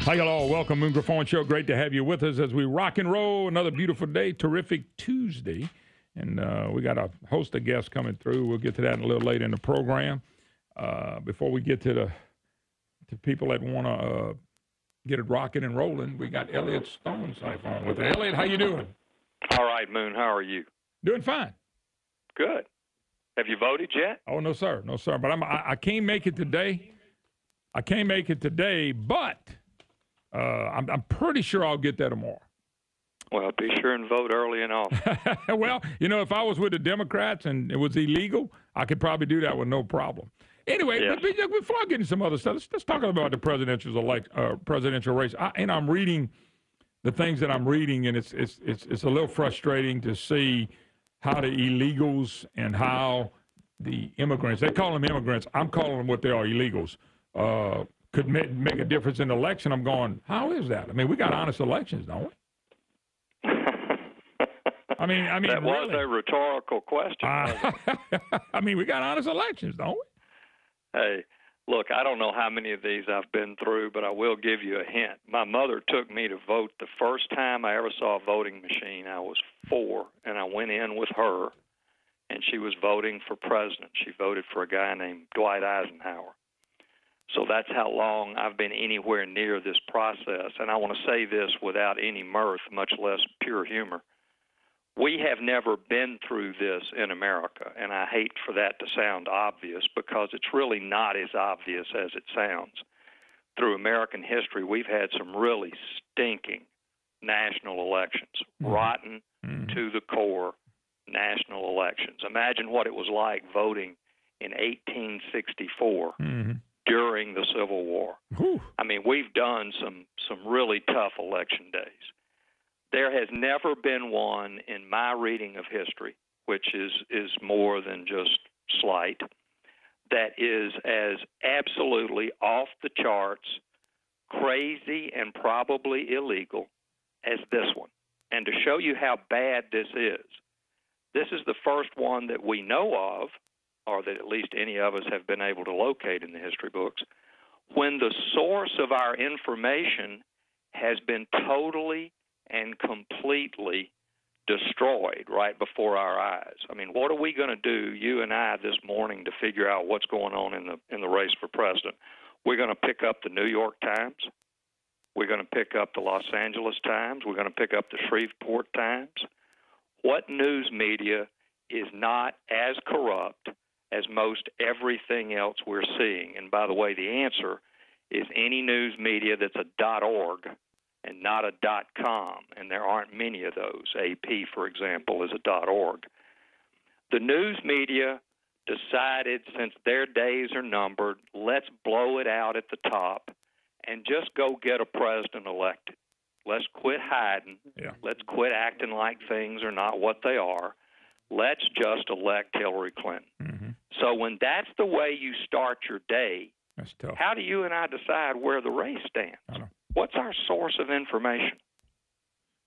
Hi, hello. Welcome, Moon Griffon Show. Great to have you with us as we rock and roll. Another beautiful day, terrific Tuesday. And we got a host of guests coming through. We'll get to that a little later in the program. Before we get to people that want to get it rocking and rolling, we got Elliot Stone's iPhone with us. Elliot, how you doing? All right, Moon. How are you? Doing fine. Good. Have you voted yet? Oh, no, sir. No, sir. But I can't make it today. But I'm pretty sure I'll get there tomorrow. Well, be sure and vote early and often. Well, if I was with the Democrats and it was illegal, I could probably do that with no problem. Anyway, yes. Before I get into some other stuff, let's talk about the presidential race. I'm reading the things that I'm reading, and it's a little frustrating to see how the illegals and how the immigrants, they call them immigrants, I'm calling them what they are, illegals, could make a difference in the election. I'm going, how is that? I mean, we got honest elections, don't we? I mean, that was really. a rhetorical question. I mean, we got honest elections, don't we? Hey, look, I don't know how many of these I've been through, but I will give you a hint. My mother took me to vote the first time I ever saw a voting machine. I was 4, and I went in with her, and she was voting for president. She voted for a guy named Dwight Eisenhower. So that's how long I've been anywhere near this process. And I want to say this without any mirth, much less pure humor. We have never been through this in America, and I hate for that to sound obvious because it's really not as obvious as it sounds. Through American history, we've had some really stinking national elections, rotten to the core national elections. Imagine what it was like voting in 1864 during the Civil War. I mean, we've done some really tough election days. There has never been one in my reading of history, which is more than just slight, that is as absolutely off the charts, crazy, and probably illegal as this one. And to show you how bad this is the first one that we know of, or that at least any of us have been able to locate in the history books, when the source of our information has been totally and completely destroyed right before our eyes. I mean, what are we going to do, you and I, this morning to figure out what's going on in the race for president? We're going to pick up the New York Times. We're going to pick up the Los Angeles Times. We're going to pick up the Shreveport Times. What news media is not as corrupt as most everything else we're seeing? And by the way, the answer is any news media that's a .org and not a .com, and there aren't many of those. AP, for example, is a .org. The news media decided, since their days are numbered, let's blow it out at the top and just go get a president elected. Let's quit hiding. Yeah. Let's quit acting like things are not what they are. Let's just elect Hillary Clinton. So when that's the way you start your day, that's tough. How do you and I decide where the race stands? What's our source of information?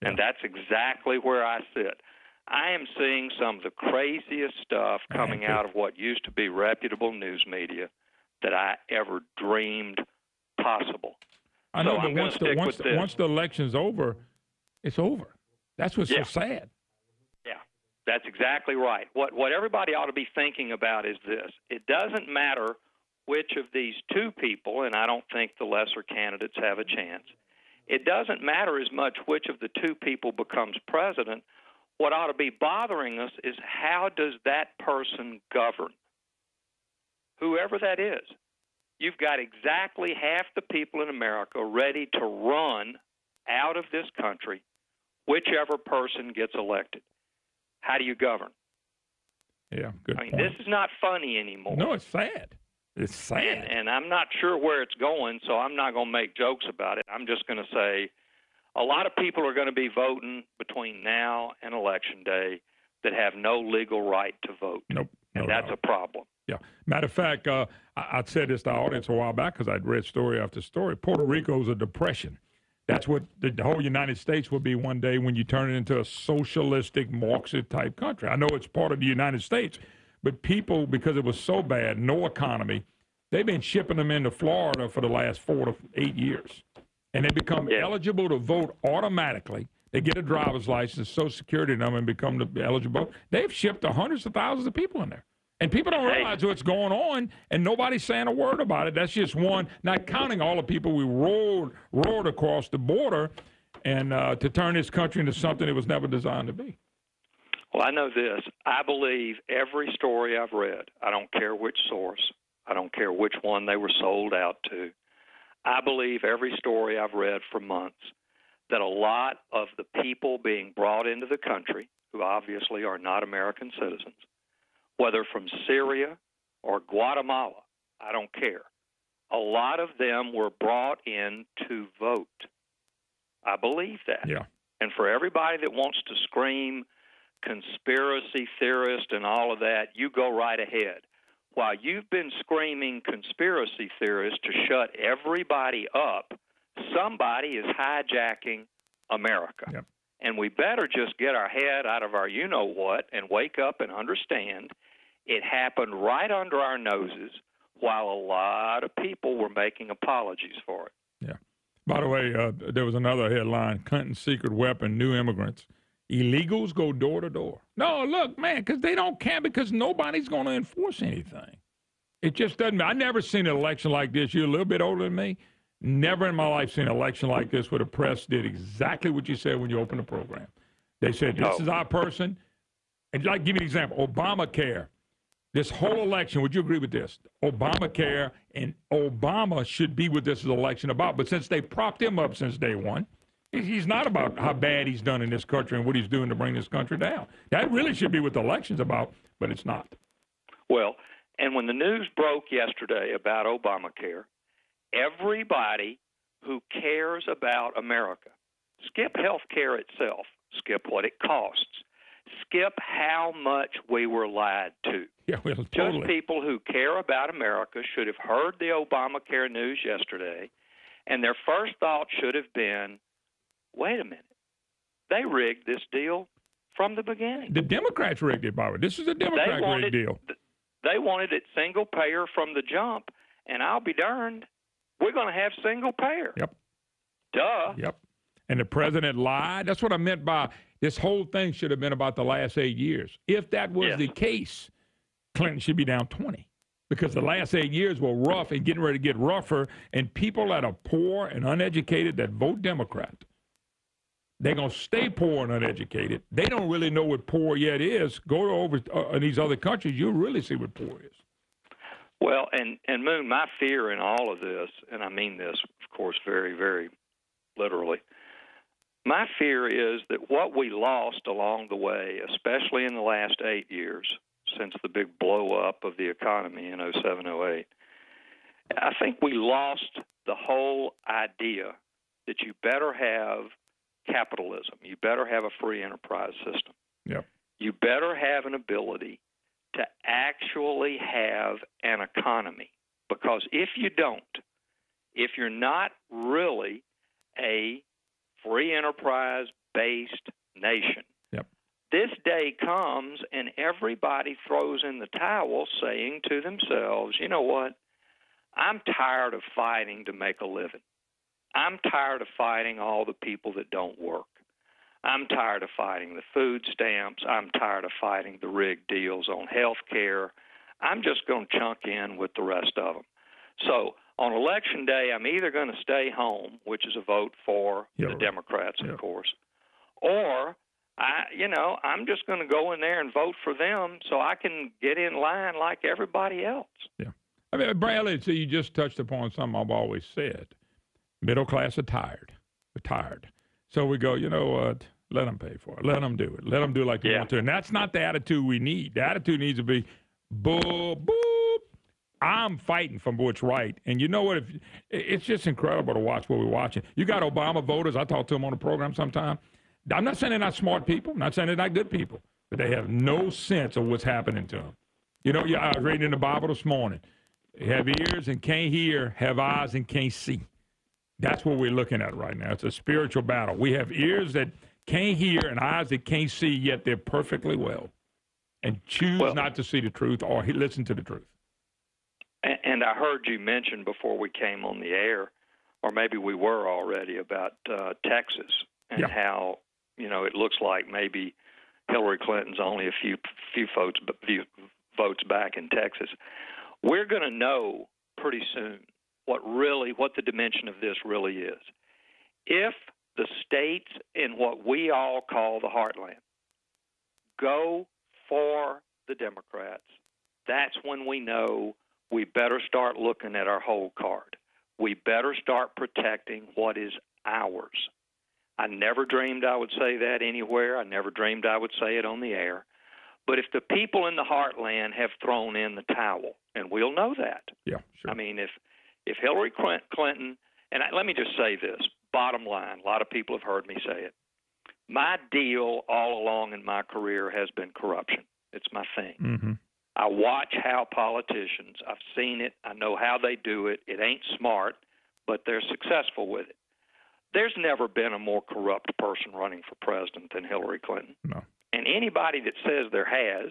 Yeah. And that's exactly where I sit. I am seeing some of the craziest stuff coming out of what used to be reputable news media that I ever dreamed possible. I know, but once the election's over, it's over. That's what's so sad. Yeah, that's exactly right. What everybody ought to be thinking about is this. It doesn't matter which of these two people, and I don't think the lesser candidates have a chance, it doesn't matter as much which of the two people becomes president. What ought to be bothering us is how does that person govern? Whoever that is. You've got exactly half the people in America ready to run out of this country, whichever person gets elected. How do you govern? Yeah, good point. This is not funny anymore. No, it's sad. It's sad. And I'm not sure where it's going, so I'm not going to make jokes about it. I'm just going to say a lot of people are going to be voting between now and Election Day that have no legal right to vote. Nope. And that's a problem. Yeah. Matter of fact, I said this to the audience a while back because I'd read story after story. Puerto Rico's a depression. That's what the whole United States will be one day when you turn it into a socialistic, Marxist-type country. I know it's part of the United States, but people, because it was so bad, no economy, they've been shipping them into Florida for the last 4 to 8 years. and they become eligible to vote automatically. They get a driver's license, Social Security number, and become eligible. They've shipped hundreds of thousands of people in there. And people don't realize what's going on, and nobody's saying a word about it. That's just one, not counting all the people we rolled across the border and to turn this country into something it was never designed to be. Well, I know this. I believe every story I've read. I don't care which source. I don't care which one they were sold out to. I believe every story I've read for months that a lot of the people being brought into the country, who obviously are not American citizens, whether from Syria or Guatemala, I don't care. A lot of them were brought in to vote. I believe that. Yeah. And for everybody that wants to scream conspiracy theorist and all of that, you go right ahead. While you've been screaming conspiracy theorists to shut everybody up, somebody is hijacking America. Yep. And we better just get our head out of our you-know-what and wake up and understand it happened right under our noses while a lot of people were making apologies for it. Yeah. By the way, there was another headline, Clinton's secret weapon, new immigrants. Illegals go door to door. No, look, man, because they don't care, because nobody's going to enforce anything. It just doesn't. I never seen an election like this. You're a little bit older than me. Never in my life seen an election like this where the press did exactly what you said when you opened the program. They said, this is our person. And like, give me an example, Obamacare. This whole election, would you agree with this? Obamacare, and Obama should be what this is election about. But since they propped him up since day one, he's not about how bad he's done in this country and what he's doing to bring this country down. That really should be what the election's about, but it's not. Well, and when the news broke yesterday about Obamacare, everybody who cares about America, skip health care itself, skip what it costs, skip how much we were lied to. Yeah, well, totally. Just people who care about America should have heard the Obamacare news yesterday, and their first thought should have been, wait a minute, they rigged this deal from the beginning. The Democrats rigged it, Barbara. This is a Democrat-rigged deal. They wanted it single payer from the jump, and I'll be darned, we're going to have single payer. Yep. Duh. Yep. And the president lied. That's what I meant by this whole thing should have been about the last 8 years. If that was the case, Clinton should be down 20. Because the last 8 years were rough and getting ready to get rougher, and people that are poor and uneducated that vote Democrat, they're going to stay poor and uneducated. They don't really know what poor yet is. Go over in these other countries, you'll really see what poor is. Well, and Moon, my fear in all of this, and I mean this, of course, very, very literally, my fear is that what we lost along the way, especially in the last 8 years, since the big blow-up of the economy in 07, 08, I think we lost the whole idea that you better have capitalism. You better have a free enterprise system. Yep. You better have an ability to actually have an economy. Because if you don't, if you're not really a free enterprise-based nation, this day comes and everybody throws in the towel saying to themselves, you know what, I'm tired of fighting to make a living. I'm tired of fighting all the people that don't work. I'm tired of fighting the food stamps. I'm tired of fighting the rigged deals on health care. I'm just going to chunk in with the rest of them. So on Election Day, I'm either going to stay home, which is a vote for the Democrats, of course, or I'm just going to go in there and vote for them so I can get in line like everybody else. Yeah. I mean, Bradley, so you just touched upon something I've always said. Middle class are tired. We're tired. So we go, you know what? Let them pay for it. Let them do it. Let them do like they want to. And that's not the attitude we need. The attitude needs to be, boop, boop. I'm fighting for what's right. And you know what? It's just incredible to watch what we're watching. You got Obama voters. I talk to them on the program sometime. I'm not saying they're not smart people. I'm not saying they're not good people. But they have no sense of what's happening to them. You know, I was reading in the Bible this morning. Have ears and can't hear, have eyes and can't see. That's what we're looking at right now. It's a spiritual battle. We have ears that can't hear and eyes that can't see, yet they're perfectly well, and choose not to see the truth or listen to the truth. And I heard you mention before we came on the air or maybe we were already, about Texas and how, it looks like maybe Hillary Clinton's only a few votes back in Texas. We're going to know pretty soon what the dimension of this really is. If the states in what we all call the heartland go for the Democrats, that's when we know we better start looking at our whole card. We better start protecting what is ours. I never dreamed I would say that anywhere. I never dreamed I would say it on the air. But if the people in the heartland have thrown in the towel, and we'll know that. Yeah, sure. I mean, if Hillary Clinton, and let me just say this, bottom line, a lot of people have heard me say it. My deal all along in my career has been corruption. It's my thing. Mm-hmm. I watch how politicians, I've seen it, I know how they do it. It ain't smart, but they're successful with it. There's never been a more corrupt person running for president than Hillary Clinton. No. And anybody that says there has,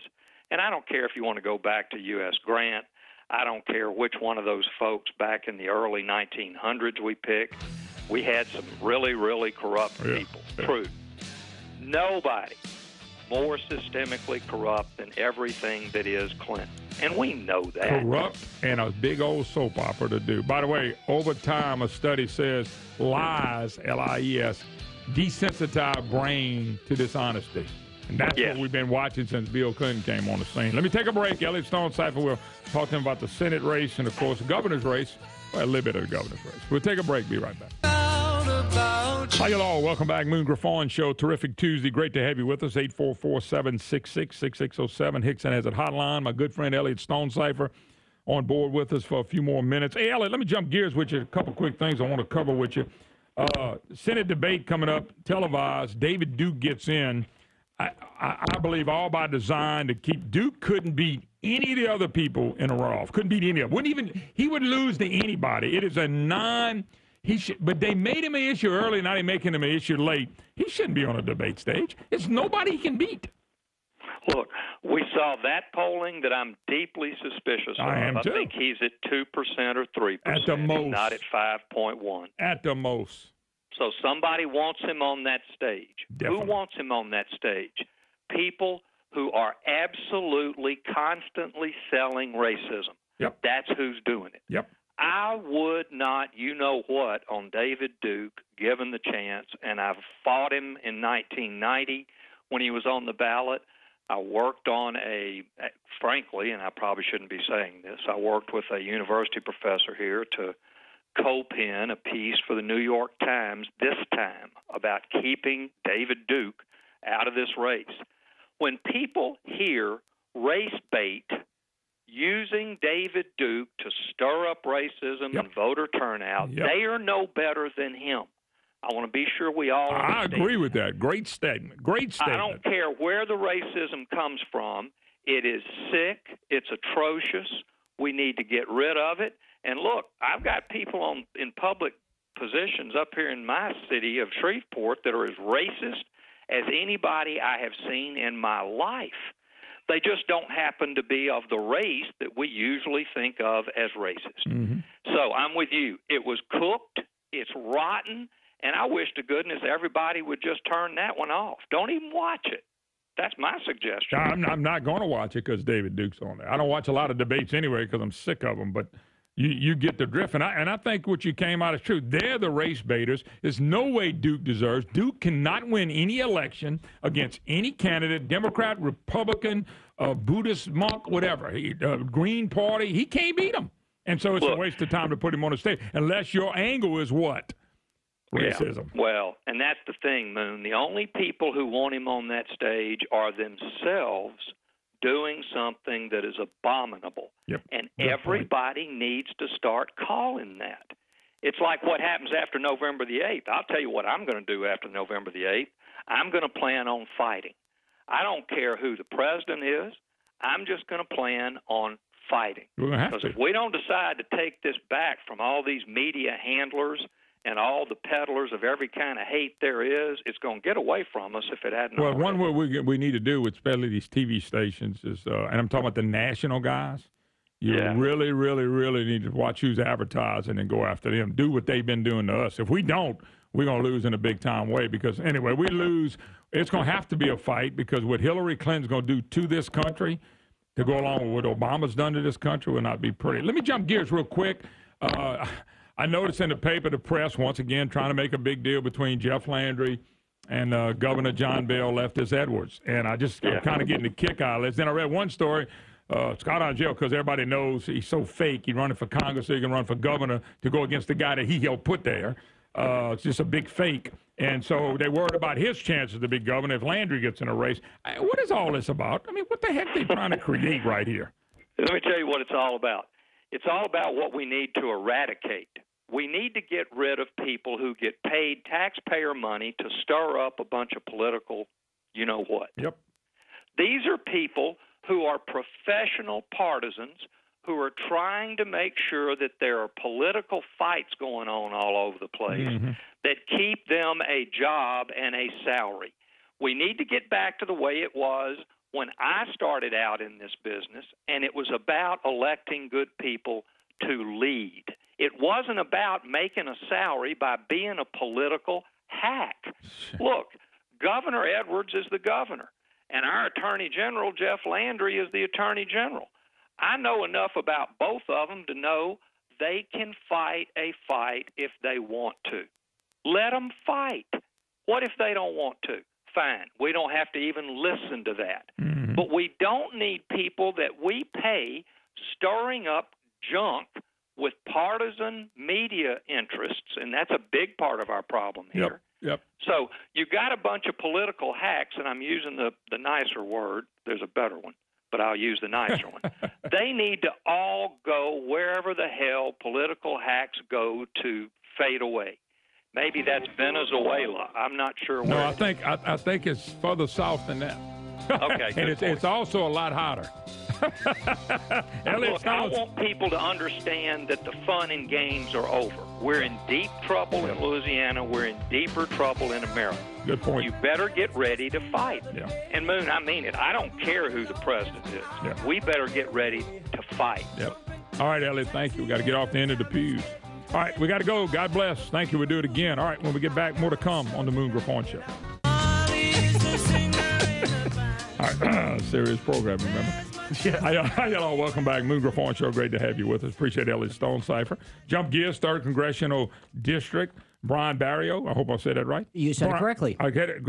and I don't care if you want to go back to U.S. Grant, I don't care which one of those folks back in the early 1900s we pick, we had some really, really corrupt people. Yeah. True. Nobody more systemically corrupt than everything that is Clinton. And we know that. Corrupt and a big old soap opera to do. By the way, over time, a study says lies, L-I-E-S, desensitize brain to dishonesty. And that's what we've been watching since Bill Clinton came on the scene. Let me take a break. Elliot Stonecipher will talk to him about the Senate race and, of course, the governor's race. Well, a little bit of the governor's race. We'll take a break. Be right back. Hi, y'all. Welcome back. Moon Griffon Show. Terrific Tuesday. Great to have you with us. 844-766-6607. Hickson has a hotline. My good friend Elliot Stonecipher on board with us for a few more minutes. Hey, Elliot, let me jump gears with you. A couple quick things I want to cover with you. Senate debate coming up, televised. David Duke gets in. I believe all by design to keep Duke couldn't beat any of the other people in a runoff. Couldn't beat any of them. He would lose to anybody. It is a but they made him an issue early, now they're making him an issue late. He shouldn't be on a debate stage. It's nobody he can beat. Look, we saw that polling that I'm deeply suspicious of. I am too. I think he's at 2% or 3%. At the most. Not at 5.1. At the most. So somebody wants him on that stage. Definitely. Who wants him on that stage? People who are absolutely constantly selling racism. Yep. That's who's doing it. Yep. I would not, on David Duke, given the chance, and I've fought him in 1990 when he was on the ballot. I worked on frankly, and I probably shouldn't be saying this, I worked with a university professor here to co-pen a piece for the New York Times this time about keeping David Duke out of this race. When people hear race bait, using David Duke to stir up racism and voter turnout, they are no better than him. I want to be sure we all understand. I agree with that. Great statement. Great statement. I don't care where the racism comes from. It is sick. It's atrocious. We need to get rid of it. And look, I've got people in public positions up here in my city of Shreveport that are as racist as anybody I have seen in my life. They just don't happen to be of the race that we usually think of as racist. Mm-hmm. So I'm with you. It was cooked. It's rotten. And I wish to goodness everybody would just turn that one off. Don't even watch it. That's my suggestion. I'm not going to watch it because David Duke's on there. I don't watch a lot of debates anyway because I'm sick of them. But you get the drift. And I think what you came out is true. They're the race baiters. There's no way Duke deserves. Duke cannot win any election against any candidate, Democrat, Republican, Buddhist monk, whatever, Green Party. He can't beat them. And so it's a waste of time to put him on the stage unless your angle is what? Racism. Yeah. Well, and that's the thing, Moon. The only people who want him on that stage are themselves doing something that is abominable. Yep. And everybody needs to start calling that. It's like what happens after November the 8th. I'll tell you what I'm going to do after November the 8th. I'm going to plan on fighting. I don't care who the president is. I'm just going to plan on fighting. Because if we don't decide to take this back from all these media handlers and all the peddlers of every kind of hate there is, it's going to get away from us if it hadn't already. One way we need to do, especially these TV stations, is, and I'm talking about the national guys, You really, really, really need to watch who's advertising and go after them. Do what they've been doing to us. If we don't, we're going to lose in a big-time way because, anyway, we lose. It's going to have to be a fight because what Hillary Clinton's going to do to this country to go along with what Obama's done to this country will not be pretty. Let me jump gears real quick. I noticed in the paper, the press, once again, trying to make a big deal between Jeff Landry and Governor John Bell, Leftis Edwards. And I'm kind of getting a kick out of this. Then I read one story. Scott out of jail because everybody knows he's so fake. He's running for Congress so he can run for governor to go against the guy that he helped put there. It's just a big fake. And so they're worried about his chances to be governor if Landry gets in a race. What is all this about? I mean, what the heck are they trying to create right here? Let me tell you what it's all about. It's all about what we need to eradicate. We need to get rid of people who get paid taxpayer money to stir up a bunch of political you-know-what. Yep. These are people who are professional partisans who are trying to make sure that there are political fights going on all over the place that keep them a job and a salary. We need to get back to the way it was when I started out in this business, and it was about electing good people to lead. It wasn't about making a salary by being a political hack. Look, Governor Edwards is the governor, and our Attorney General, Jeff Landry, is the Attorney General. I know enough about both of them to know they can fight a fight if they want to. Let them fight. What if they don't want to? Fine. We don't have to even listen to that. But we don't need people that we pay stirring up junk with partisan media interests, and that's a big part of our problem here. Yep. So you got a bunch of political hacks, and I'm using the nicer word. There's a better one, but I'll use the nicer one. They need to all go wherever the hell political hacks go to fade away. Maybe that's Venezuela. I'm not sure where. No, I think it's further south than that. Okay, and it's also a lot hotter. Look, I want people to understand that the fun and games are over. We're in deep trouble in Louisiana. We're in deeper trouble in America. Good point. You better get ready to fight. Yeah. And, Moon, I mean it. I don't care who the president is. Yeah. We better get ready to fight. Yep. All right, Elliot, thank you. We got to get off the end of the pews. All right, we got to go. God bless. Thank you. We'll do it again. All right, when we get back, more to come on the Moon Griffon Show. All right, serious program, remember? Yeah. Hi, y'all. Welcome back. Moon Griffon Show. Great to have you with us. Appreciate Elliot Stone Cipher. Jump gears, 3rd Congressional District. Brian Barrio. I hope I said that right. You said it correctly. I get it.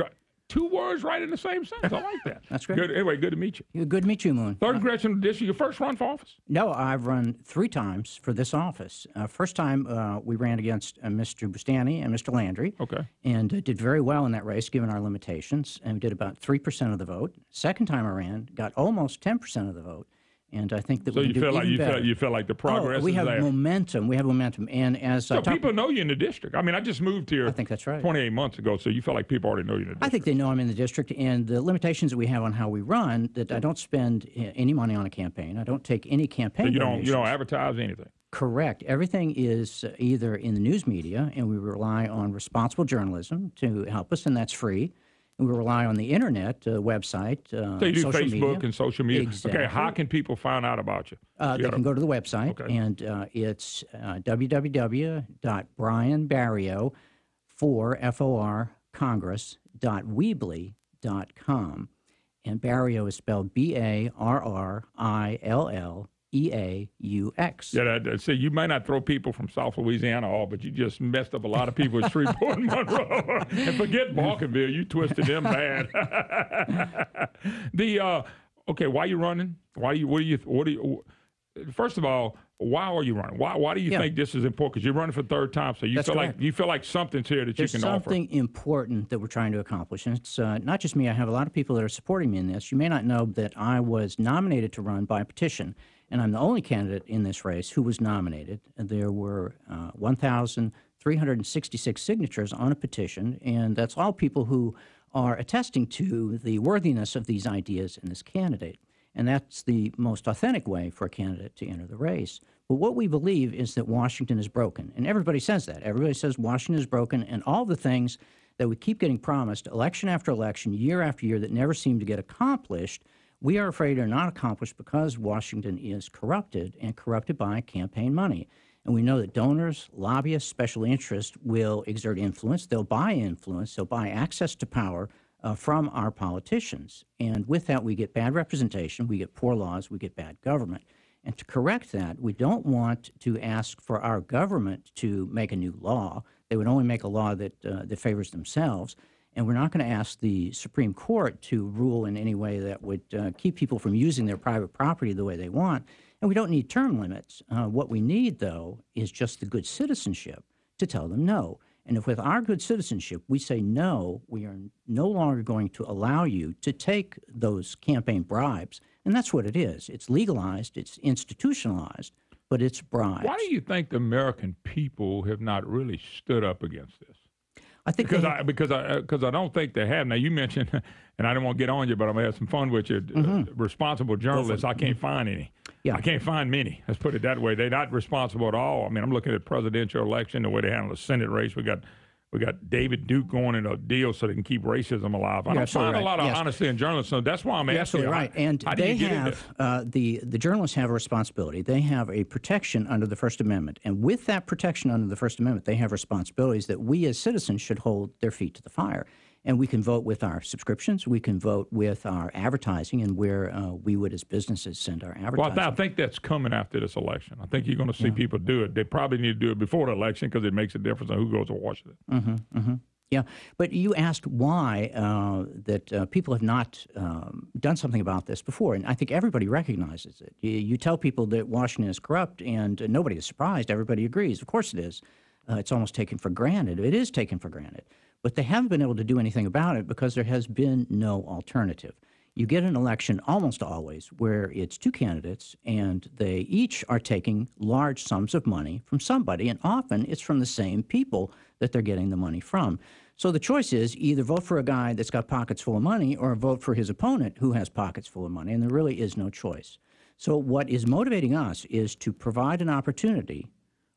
2 words right in the same sentence. I like that. That's great. Good. Anyway, good to meet you. Good to meet you, Moon. 3rd Congressional District. Your first run for office? No, I've run 3 times for this office. First time we ran against Mr. Bustani and Mr. Landry. Okay. And did very well in that race, given our limitations, and we did about 3% of the vote. Second time I ran, got almost 10% of the vote. And I think that we can do even better. You feel like the progress we is have there. momentum. We have momentum. And as so people know you in the district. I mean, I just moved here. I think that's right. 28 months ago, so you feel like people already know you in the district. I think they know I'm in the district, and the limitations that we have on how we run, that I don't spend any money on a campaign. I don't take any campaign donations. You don't advertise anything. Correct. Everything is either in the news media, and we rely on responsible journalism to help us, and that's free. And we rely on the internet, website, so you do social Facebook media. And social media. Exactly. Okay, how can people find out about you? They can go to the website, and it's www.brianbarrio for Congress.weebly.com. And Barrio is spelled Barrilleux. Yeah, see, you may not throw people from South Louisiana off, but you just messed up a lot of people at Shreveport and Monroe. And forget Balkanville, you twisted them bad. Okay, why are you running? First of all, why are you running? Why do you think this is important? Because you're running for 3rd time, so you feel like something's here that you can offer. There's something important that we're trying to accomplish, and it's not just me. I have a lot of people that are supporting me in this. You may not know that I was nominated to run by petition, and I'm the only candidate in this race who was nominated. There were 1,366 signatures on a petition, and that's all people who are attesting to the worthiness of these ideas in this candidate. And that's the most authentic way for a candidate to enter the race. But what we believe is that Washington is broken. And everybody says that. Everybody says Washington is broken, and all the things that we keep getting promised election after election, year after year, that never seem to get accomplished, We are afraid are not accomplished because Washington is corrupted and corrupted by campaign money. And we know that donors, lobbyists, special interests will exert influence. They'll buy influence. They'll buy access to power from our politicians. And with that, we get bad representation. We get poor laws. We get bad government. And to correct that, we don't want to ask for our government to make a new law. They would only make a law that favors themselves. And we're not going to ask the Supreme Court to rule in any way that would keep people from using their private property the way they want. And we don't need term limits. What we need, though, is just the good citizenship to tell them no. And if with our good citizenship we say no, we are no longer going to allow you to take those campaign bribes. And that's what it is. It's legalized, it's institutionalized, but it's bribes. Why do you think the American people have not really stood up against this? I think because I don't think they have. Now you mentioned, and I don't want to get on you, but I'm gonna have some fun with you. Responsible journalists. I can't find any. Yeah. I can't find many. Let's put it that way. They're not responsible at all. I mean, I'm looking at presidential election, the way they handle the Senate race. We got David Duke going in a deal so they can keep racism alive. I don't find a lot of honesty in journalism, so that's why I'm asking. Absolutely right. And they have the journalists have a responsibility. They have a protection under the First Amendment, and with that protection under the First Amendment, they have responsibilities that we as citizens should hold their feet to the fire. And we can vote with our subscriptions. We can vote with our advertising and where we would, as businesses, send our advertising. Well, I think that's coming after this election. I think you're going to see people do it. They probably need to do it before the election because it makes a difference on who goes to Washington. Yeah, but you asked why that people have not done something about this before, and I think everybody recognizes it. You tell people that Washington is corrupt, and nobody is surprised. Everybody agrees. Of course it is. It's almost taken for granted. It is taken for granted. But they haven't been able to do anything about it because there has been no alternative. You get an election almost always where it's two candidates and they each are taking large sums of money from somebody, and often it's from the same people that they're getting the money from. So the choice is either vote for a guy that's got pockets full of money or vote for his opponent who has pockets full of money, and there really is no choice. So what is motivating us is to provide an opportunity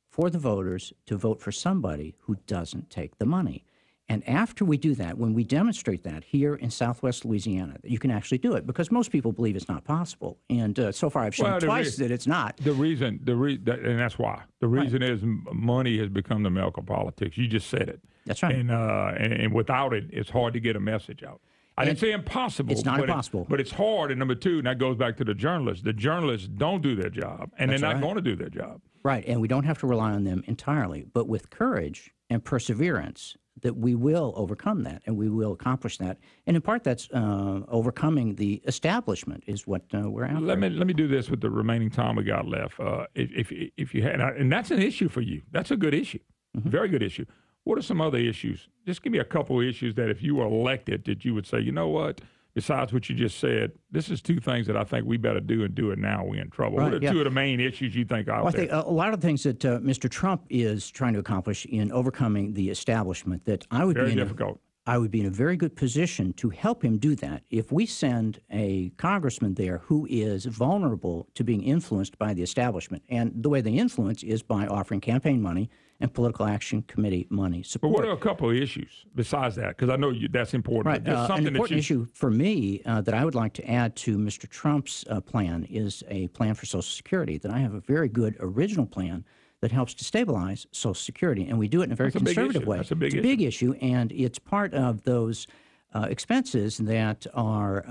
for the voters to vote for somebody who doesn't take the money. And after we do that, when we demonstrate that here in Southwest Louisiana, that you can actually do it, because most people believe it's not possible. And so far I've shown twice that it's not. And that's why. The reason is money has become the milk of politics. You just said it. That's right. And without it, it's hard to get a message out. I didn't say impossible. It's not impossible. But it's hard. And number two, and that goes back to the journalists. The journalists don't do their job, and they're not going to do their job. Right, and we don't have to rely on them entirely. But with courage and perseverance, that we will overcome that, and we will accomplish that. And in part, that's overcoming the establishment is what we're after. Let me do this with the remaining time we got left. If you had, and that's an issue for you. That's a good issue, very good issue. What are some other issues? Just give me a couple of issues that if you were elected, that you would say, you know what? Besides what you just said, this is two things that I think we better do and do it now. We're in trouble. Right, what are two of the main issues you think out there? I think a lot of the things that Mr. Trump is trying to accomplish in overcoming the establishment, that I would I would be in a very good position to help him do that if we send a congressman there who is vulnerable to being influenced by the establishment. And the way they influence is by offering campaign money and political action committee money support. But what are a couple of issues besides that? Because I know that's important. Right. An important issue for me that I would like to add to Mr. Trump's plan is a plan for Social Security, that I have a very good original plan that helps to stabilize Social Security, and we do it in a very conservative way. That's a big issue. It's a big issue, and it's part of those expenses that are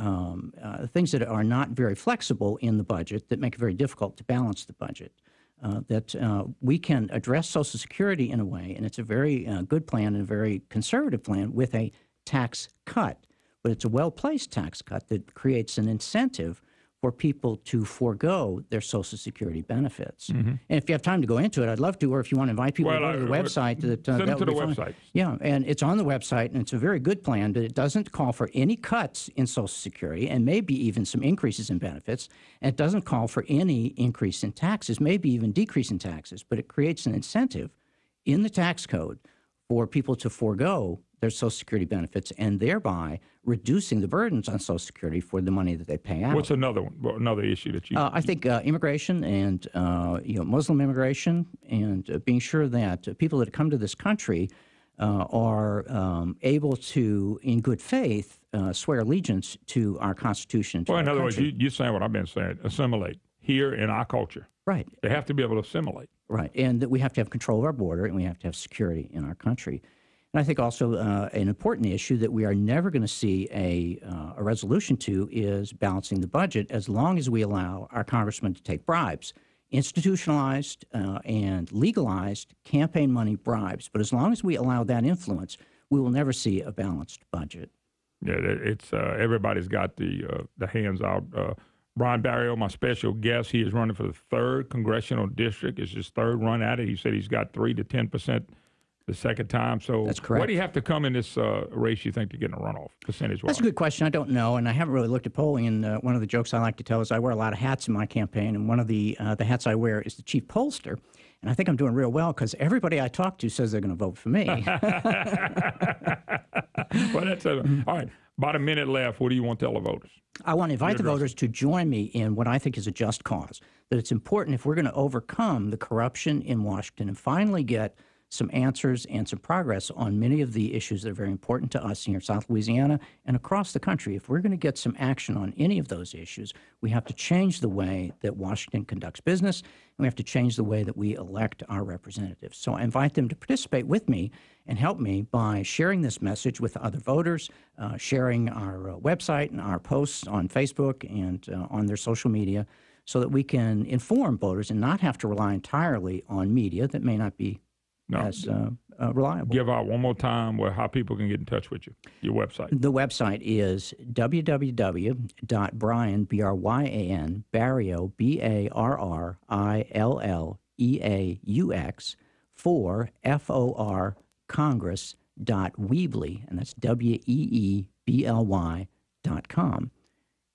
things that are not very flexible in the budget, that make it very difficult to balance the budget. That we can address Social Security in a way, and it's a very good plan and a very conservative plan with a tax cut, but it's a well-placed tax cut that creates an incentive for people to forego their Social Security benefits. And if you have time to go into it, I'd love to, or if you want to invite people to go to the website. Send them to the website. Yeah, and it's on the website, and it's a very good plan, but it doesn't call for any cuts in Social Security, and maybe even some increases in benefits, and it doesn't call for any increase in taxes, maybe even decrease in taxes, but it creates an incentive in the tax code for people to forego their Social Security benefits, and thereby reducing the burdens on Social Security for the money that they pay out. What's another one? Another issue that you? I think immigration and Muslim immigration, and being sure that people that come to this country are able to, in good faith, swear allegiance to our Constitution. Well, in other words, you're saying what I've been saying, assimilate here in our culture. Right. They have to be able to assimilate. Right, and that we have to have control of our border, and we have to have security in our country. And I think also an important issue that we are never going to see a resolution to is balancing the budget as long as we allow our congressmen to take bribes. Institutionalized and legalized campaign money bribes. But as long as we allow that influence, we will never see a balanced budget. Yeah, it's everybody's got the hands out. Brian Barrio, my special guest, he is running for the 3rd Congressional District. It's his 3rd run at it. He said he's got 3 to 10% the second time. So that's correct. What do you have to come in this race, you think, to get in a runoff, percentage-wise? That's a good question. I don't know, and I haven't really looked at polling. And one of the jokes I like to tell is I wear a lot of hats in my campaign, and one of the hats I wear is the chief pollster. And I think I'm doing real well because everybody I talk to says they're going to vote for me. Well, that's all right. About a minute left. What do you want to tell the voters? I want to invite the voters to join me in what I think is a just cause, that it's important if we're going to overcome the corruption in Washington and finally get some answers and some progress on many of the issues that are very important to us here in South Louisiana and across the country. If we're going to get some action on any of those issues, we have to change the way that Washington conducts business, and we have to change the way that we elect our representatives. So I invite them to participate with me and help me by sharing this message with other voters, sharing our website and our posts on Facebook and on their social media so that we can inform voters and not have to rely entirely on media that may not be as reliable. Give out one more time how people can get in touch with you, your website. The website is www.brian, B-R-Y-A-N, Barrio, B-A-R-R-I-L-L-E-A-U-X, for F-O-R, Congress.weebly, and that's W-E-E-B-L-Y.com.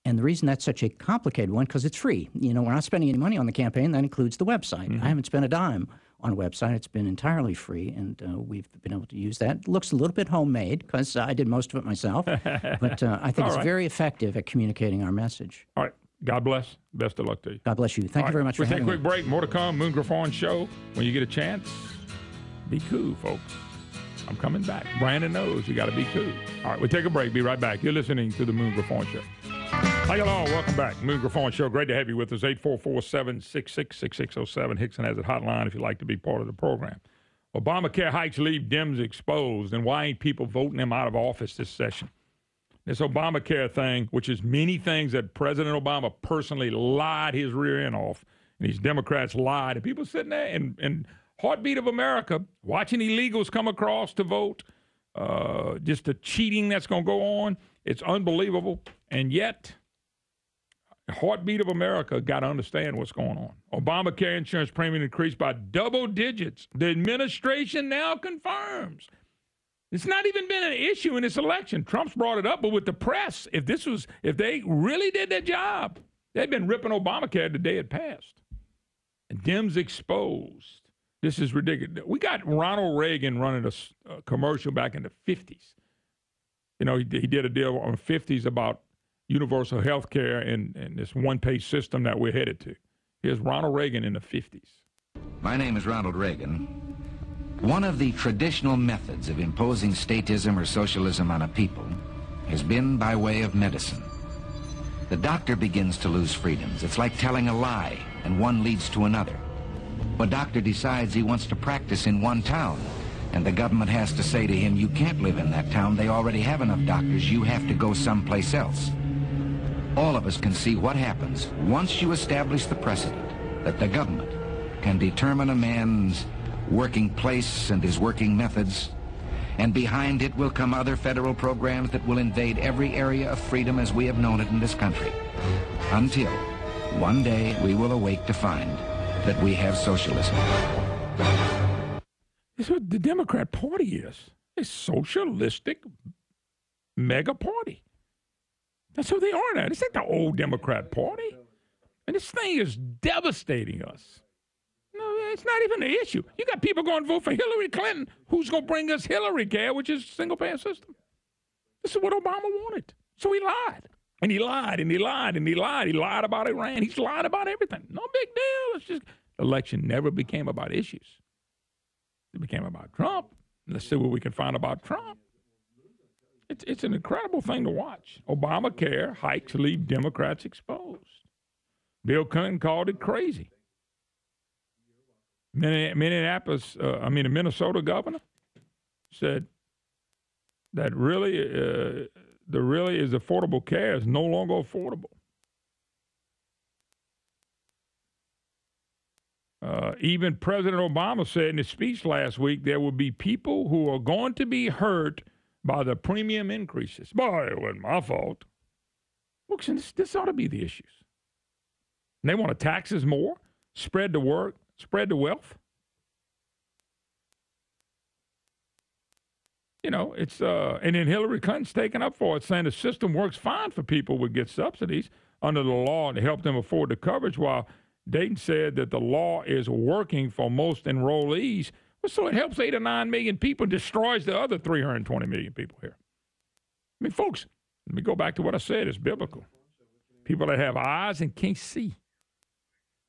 And the reason that's such a complicated one, because it's free. You know, we're not spending any money on the campaign. That includes the website. Mm-hmm. I haven't spent a dime on a website. It's been entirely free, and we've been able to use that. It looks a little bit homemade because I did most of it myself, but I think it's very effective at communicating our message. All right. God bless. Best of luck to you. God bless you. Thank you very much for having me. We'll take a quick break. More to come. Moon Griffon Show. When you get a chance, be cool, folks. I'm coming back. Brandon knows you got to be cool. All right. We'll take a break. Be right back. You're listening to the Moon Griffon Show. Hi, hello. Welcome back. Moon Griffon Show. Great to have you with us. 844-766-6607. Hickson has a hotline if you'd like to be part of the program. Obamacare hikes leave Dems exposed, and why ain't people voting them out of office this session? This Obamacare thing, which is many things that President Obama personally lied his rear end off, and these Democrats lied, and people sitting there and heartbeat of America, watching illegals come across to vote, just the cheating that's going to go on. It's unbelievable. And yet, heartbeat of America got to understand what's going on. Obamacare insurance premium increased by double digits. The administration now confirms. It's not even been an issue in this election. Trump's brought it up, but with the press, if they really did their job, they've been ripping Obamacare the day it passed. And Dems exposed. This is ridiculous. We got Ronald Reagan running a commercial back in the 50s. You know, he did a deal on the 50s about universal health care and this one-pay system that we're headed to. Here's Ronald Reagan in the 50s. My name is Ronald Reagan. One of the traditional methods of imposing statism or socialism on a people has been by way of medicine. The doctor begins to lose freedoms. It's like telling a lie, and one leads to another. A doctor decides he wants to practice in one town, and the government has to say to him, you can't live in that town. They already have enough doctors. You have to go someplace else. All of us can see what happens once you establish the precedent that the government can determine a man's working place and his working methods, and behind it will come other federal programs that will invade every area of freedom as we have known it in this country, until one day we will awake to find that we have socialism. This is what the Democrat Party is. A socialistic mega party. That's who they are now. This ain't the old Democrat Party. And this thing is devastating us. No, it's not even an issue. You got people going to vote for Hillary Clinton. Who's going to bring us Hillary Care, which is a single-payer system? This is what Obama wanted. So he lied. And he lied, and he lied, and he lied. He lied about Iran. He's lied about everything. No big deal. It's just election never became about issues. It became about Trump. Let's see what we can find about Trump. It's an incredible thing to watch. Obamacare hikes leave Democrats exposed. Bill Clinton called it crazy. The Minnesota governor said that really is affordable care is no longer affordable. Even President Obama said in his speech last week there will be people who are going to be hurt by the premium increases. Boy, it wasn't my fault. Look, this ought to be the issues. And they want to tax us more, spread the work, spread the wealth. You know, it's and then Hillary Clinton's taken up for it, saying the system works fine for people who would get subsidies under the law to help them afford the coverage, while Dayton said that the law is working for most enrollees. Well, so it helps 8 or 9 million people, destroys the other 320 million people here. I mean, folks, let me go back to what I said. It's biblical. People that have eyes and can't see.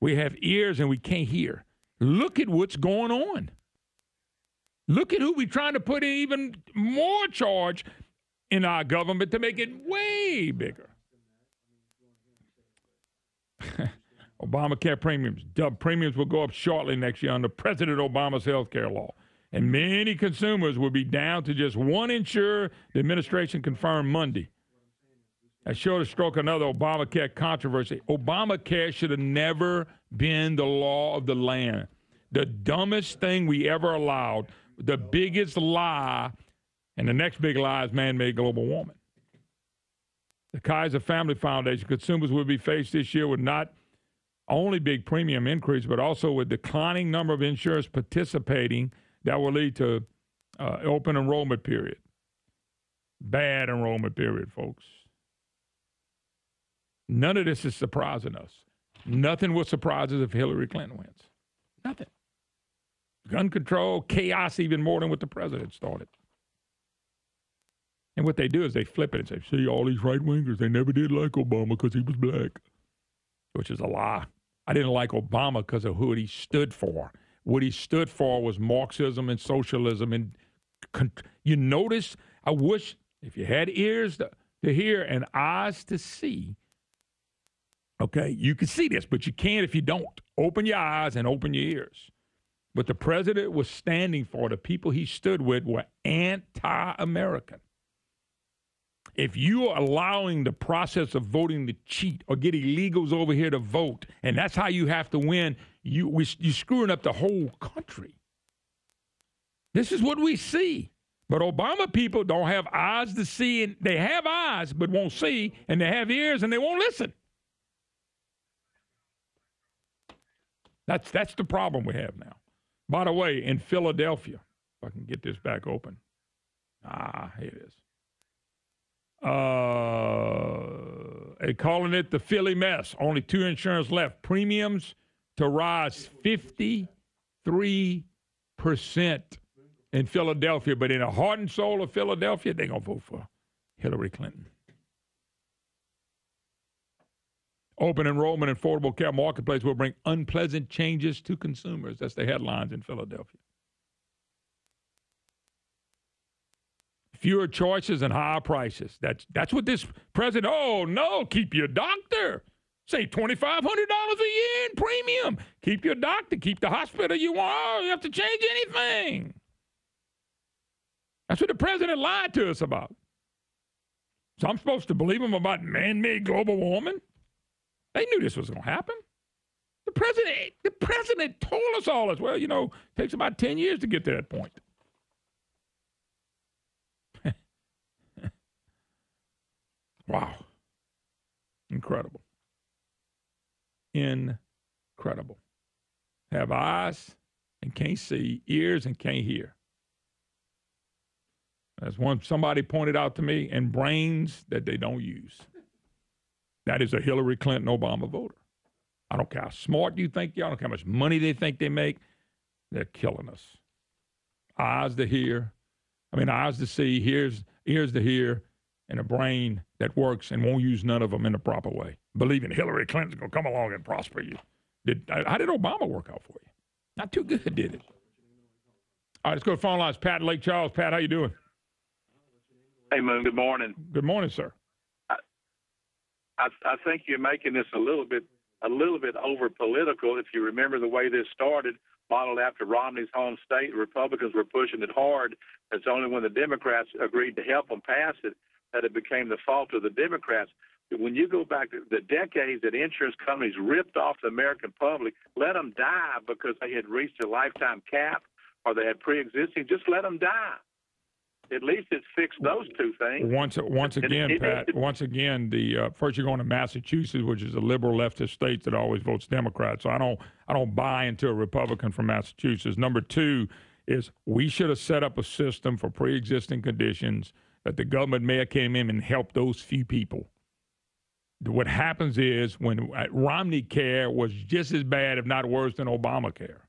We have ears and we can't hear. Look at what's going on. Look at who we're trying to put in even more charge in our government to make it way bigger. Obamacare premiums. Premiums will go up shortly next year under President Obama's health care law. And many consumers will be down to just one insurer, the administration confirmed Monday. That sure to stroke another Obamacare controversy. Obamacare should have never been the law of the land. The dumbest thing we ever allowed, the biggest lie, and the next big lie is man-made global warming. The Kaiser Family Foundation, consumers will be faced this year with not only big premium increase, but also with declining number of insurers participating that will lead to open enrollment period. Bad enrollment period, folks. None of this is surprising us. Nothing will surprise us if Hillary Clinton wins. Nothing. Gun control, chaos, even more than what the president started. And what they do is they flip it and say, see, all these right-wingers, they never did like Obama because he was black, which is a lie. I didn't like Obama because of who he stood for. What he stood for was Marxism and socialism. And you notice, I wish if you had ears to hear and eyes to see, okay, you can see this, but you can't if you don't. Open your eyes and open your ears. What the president was standing for, the people he stood with, were anti-American. If you are allowing the process of voting to cheat or get illegals over here to vote, and that's how you have to win, you're screwing up the whole country. This is what we see. But Obama people don't have eyes to see, and they have eyes but won't see, and they have ears and they won't listen. That's the problem we have now. By the way, in Philadelphia, if I can get this back open. Here it is. They're calling it the Philly mess. Only 2 insurers left. Premiums to rise 53% in Philadelphia. But in the heart and soul of Philadelphia, they're going to vote for Hillary Clinton. Open enrollment in affordable care marketplace will bring unpleasant changes to consumers. That's the headlines in Philadelphia. Fewer choices and higher prices. That's what this president, oh, no, keep your doctor. Say $2,500 a year in premium. Keep your doctor. Keep the hospital you want. Oh, you have to change anything. That's what the president lied to us about. So I'm supposed to believe him about man-made global warming? They knew this was going to happen. The president told us all this. Well, you know, it takes about 10 years to get to that point. Wow. Incredible. Incredible. Have eyes and can't see, ears and can't hear. As somebody pointed out to me, and brains that they don't use. That is a Hillary Clinton Obama voter. I don't care how smart you think you are. I don't care how much money they think they make. They're killing us. Eyes to hear. Eyes to see, ears to hear, and a brain that works and won't use none of them in the proper way. Believing Hillary Clinton's going to come along and prosper you. How did Obama work out for you? Not too good, did it? All right, let's go to phone lines. Pat in Lake Charles. Pat, how you doing? Hey, Moon. Good morning. Good morning, sir. I think you're making this a little bit over political. If you remember the way this started, modeled after Romney's home state, Republicans were pushing it hard. It's only when the Democrats agreed to help them pass it that it became the fault of the Democrats. When you go back to the decades that insurance companies ripped off the American public, let them die because they had reached a lifetime cap or they had pre-existing, just let them die. At least it's fixed those two things. Once again, Pat. Once again, first you're going to Massachusetts, which is a liberal leftist state that always votes Democrat. So I don't buy into a Republican from Massachusetts. Number two is we should have set up a system for pre-existing conditions that the government may have came in and helped those few people. What happens is when Romney Care was just as bad, if not worse, than Obamacare.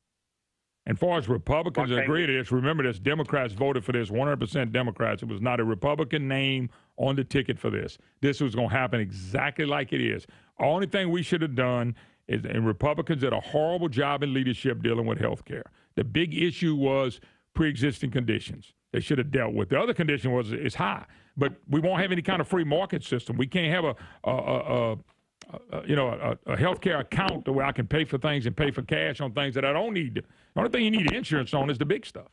And far as Republicans agree to this, remember this, Democrats voted for this, 100% Democrats. It was not a Republican name on the ticket for this. This was going to happen exactly like it is. Only thing we should have done is, and Republicans did a horrible job in leadership dealing with health care. The big issue was pre-existing conditions. They should have dealt with. The other condition was it's high, but we won't have any kind of free market system. We can't have a healthcare account where I can pay for things and pay for cash on things that I don't need. The only thing you need insurance on is the big stuff.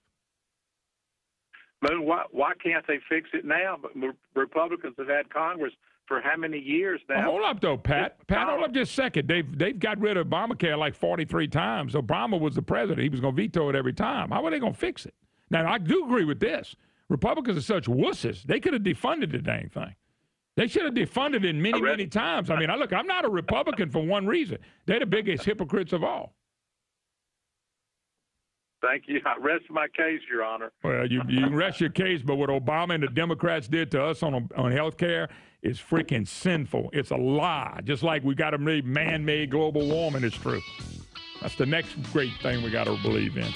Moon, why can't they fix it now? But Republicans have had Congress for how many years now? Hold up, though, Pat. Hold up just a second. They've got rid of Obamacare like 43 times. Obama was the president. He was going to veto it every time. How are they going to fix it? Now, I do agree with this. Republicans are such wusses. They could have defunded the dang thing. They should have defunded it many times. I mean, look, I'm not a Republican for one reason. They're the biggest hypocrites of all. Thank you. I rest my case, Your Honor. Well, you can rest your case, but what Obama and the Democrats did to us on health care is freaking sinful. It's a lie. Just like we got to believe man-made global warming is true. That's the next great thing we got to believe in.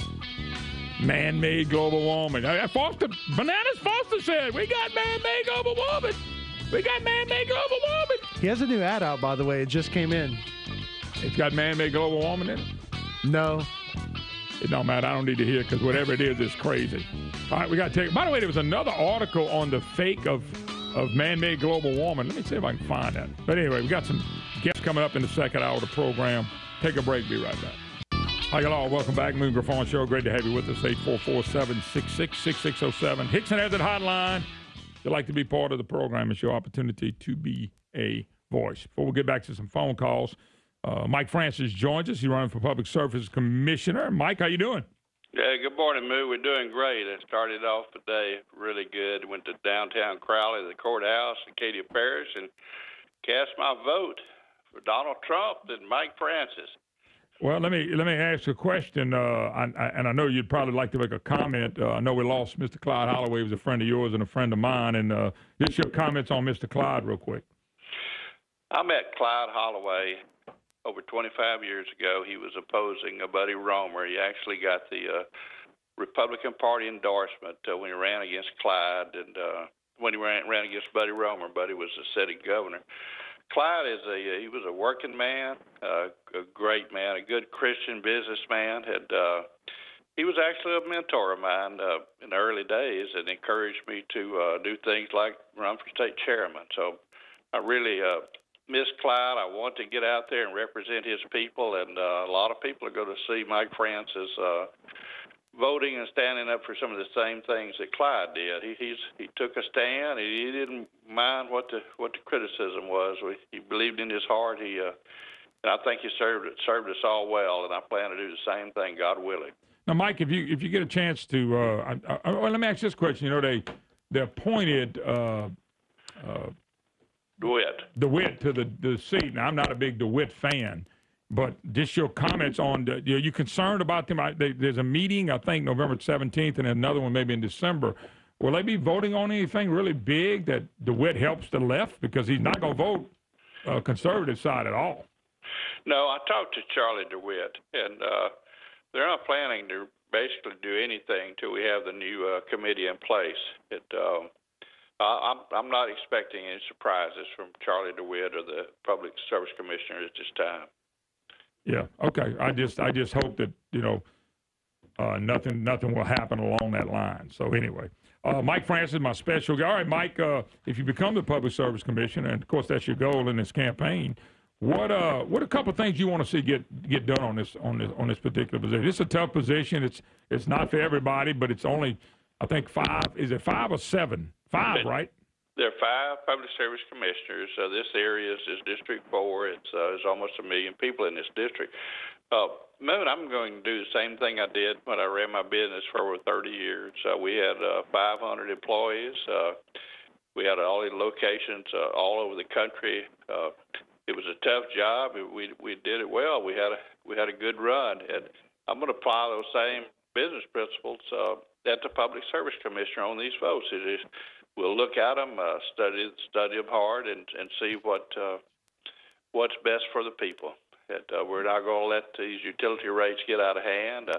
Man-made global warming. Bananas Foster said, we got man-made global warming. We got man-made global warming. He has a new ad out, by the way. It just came in. It's got man-made global warming in it? No. It don't matter. I don't need to hear it because whatever it is crazy. All right, we got to take. By the way, there was another article on the fake of man-made global warming. Let me see if I can find that. But anyway, we got some guests coming up in the second hour of the program. Take a break. Be right back. Hi, hello. Welcome back. Moon Griffon Show. Great to have you with us. 844-766-6607. Hickson has that hotline. If you'd like to be part of the program, it's your opportunity to be a voice. Before we get back to some phone calls, Mike Francis joins us. He's running for Public Service Commissioner. Mike, how you doing? Yeah, good morning, Moo. We're doing great. I started off the day really good. Went to downtown Crowley, the courthouse, Acadia Parish, and cast my vote for Donald Trump and Mike Francis. Well, let me ask you a question, and I know you'd probably like to make a comment. I know we lost Mr. Clyde Holloway. He was a friend of yours and a friend of mine, and just your comments on Mr. Clyde real quick. I met Clyde Holloway over 25 years ago. He was opposing a Buddy Roemer. He actually got the Republican Party endorsement when he ran against Clyde, and when he ran against Buddy Roemer. Buddy was the sitting governor. Clyde he was a working man, a great man, a good Christian businessman. He was actually a mentor of mine in the early days and encouraged me to do things like run for state chairman. So I really miss Clyde. I want to get out there and represent his people, and a lot of people are going to see Mike Francis voting and standing up for some of the same things that Clyde did. He took a stand. He didn't mind what the criticism was. He believed in his heart. And I think he served us all well, and I plan to do the same thing, God willing. Now, Mike, if you get a chance to, let me ask this question. You know, they appointed DeWitt to the seat. Now, I'm not a big DeWitt fan. But just your comments on, are you concerned about them? There's a meeting, I think, November 17th, and another one maybe in December. Will they be voting on anything really big that DeWitt helps the left? Because he's not going to vote conservative side at all. No, I talked to Charlie DeWitt, and they're not planning to basically do anything until we have the new committee in place. I'm not expecting any surprises from Charlie DeWitt or the Public Service Commissioner at this time. Yeah. Okay. I just hope that, nothing will happen along that line. So anyway, Mike Francis, my special guy. All right, Mike, if you become the Public Service Commissioner, and of course that's your goal in this campaign, what a couple of things you want to see get done on this particular position? It's a tough position. It's not for everybody, but it's only, I think, 5. Is it 5 or 7? 5, right? There are 5 public service commissioners. This area is District 4. There's almost 1 million people in this district. Moon, I'm going to do the same thing I did when I ran my business for over 30 years. We had 500 employees. We had all the locations all over the country. It was a tough job. We did it well. We had a good run, and I'm going to apply those same business principles at the Public Service Commissioner on these folks. We'll look at them, study them hard, and see what's best for the people. We're not going to let these utility rates get out of hand.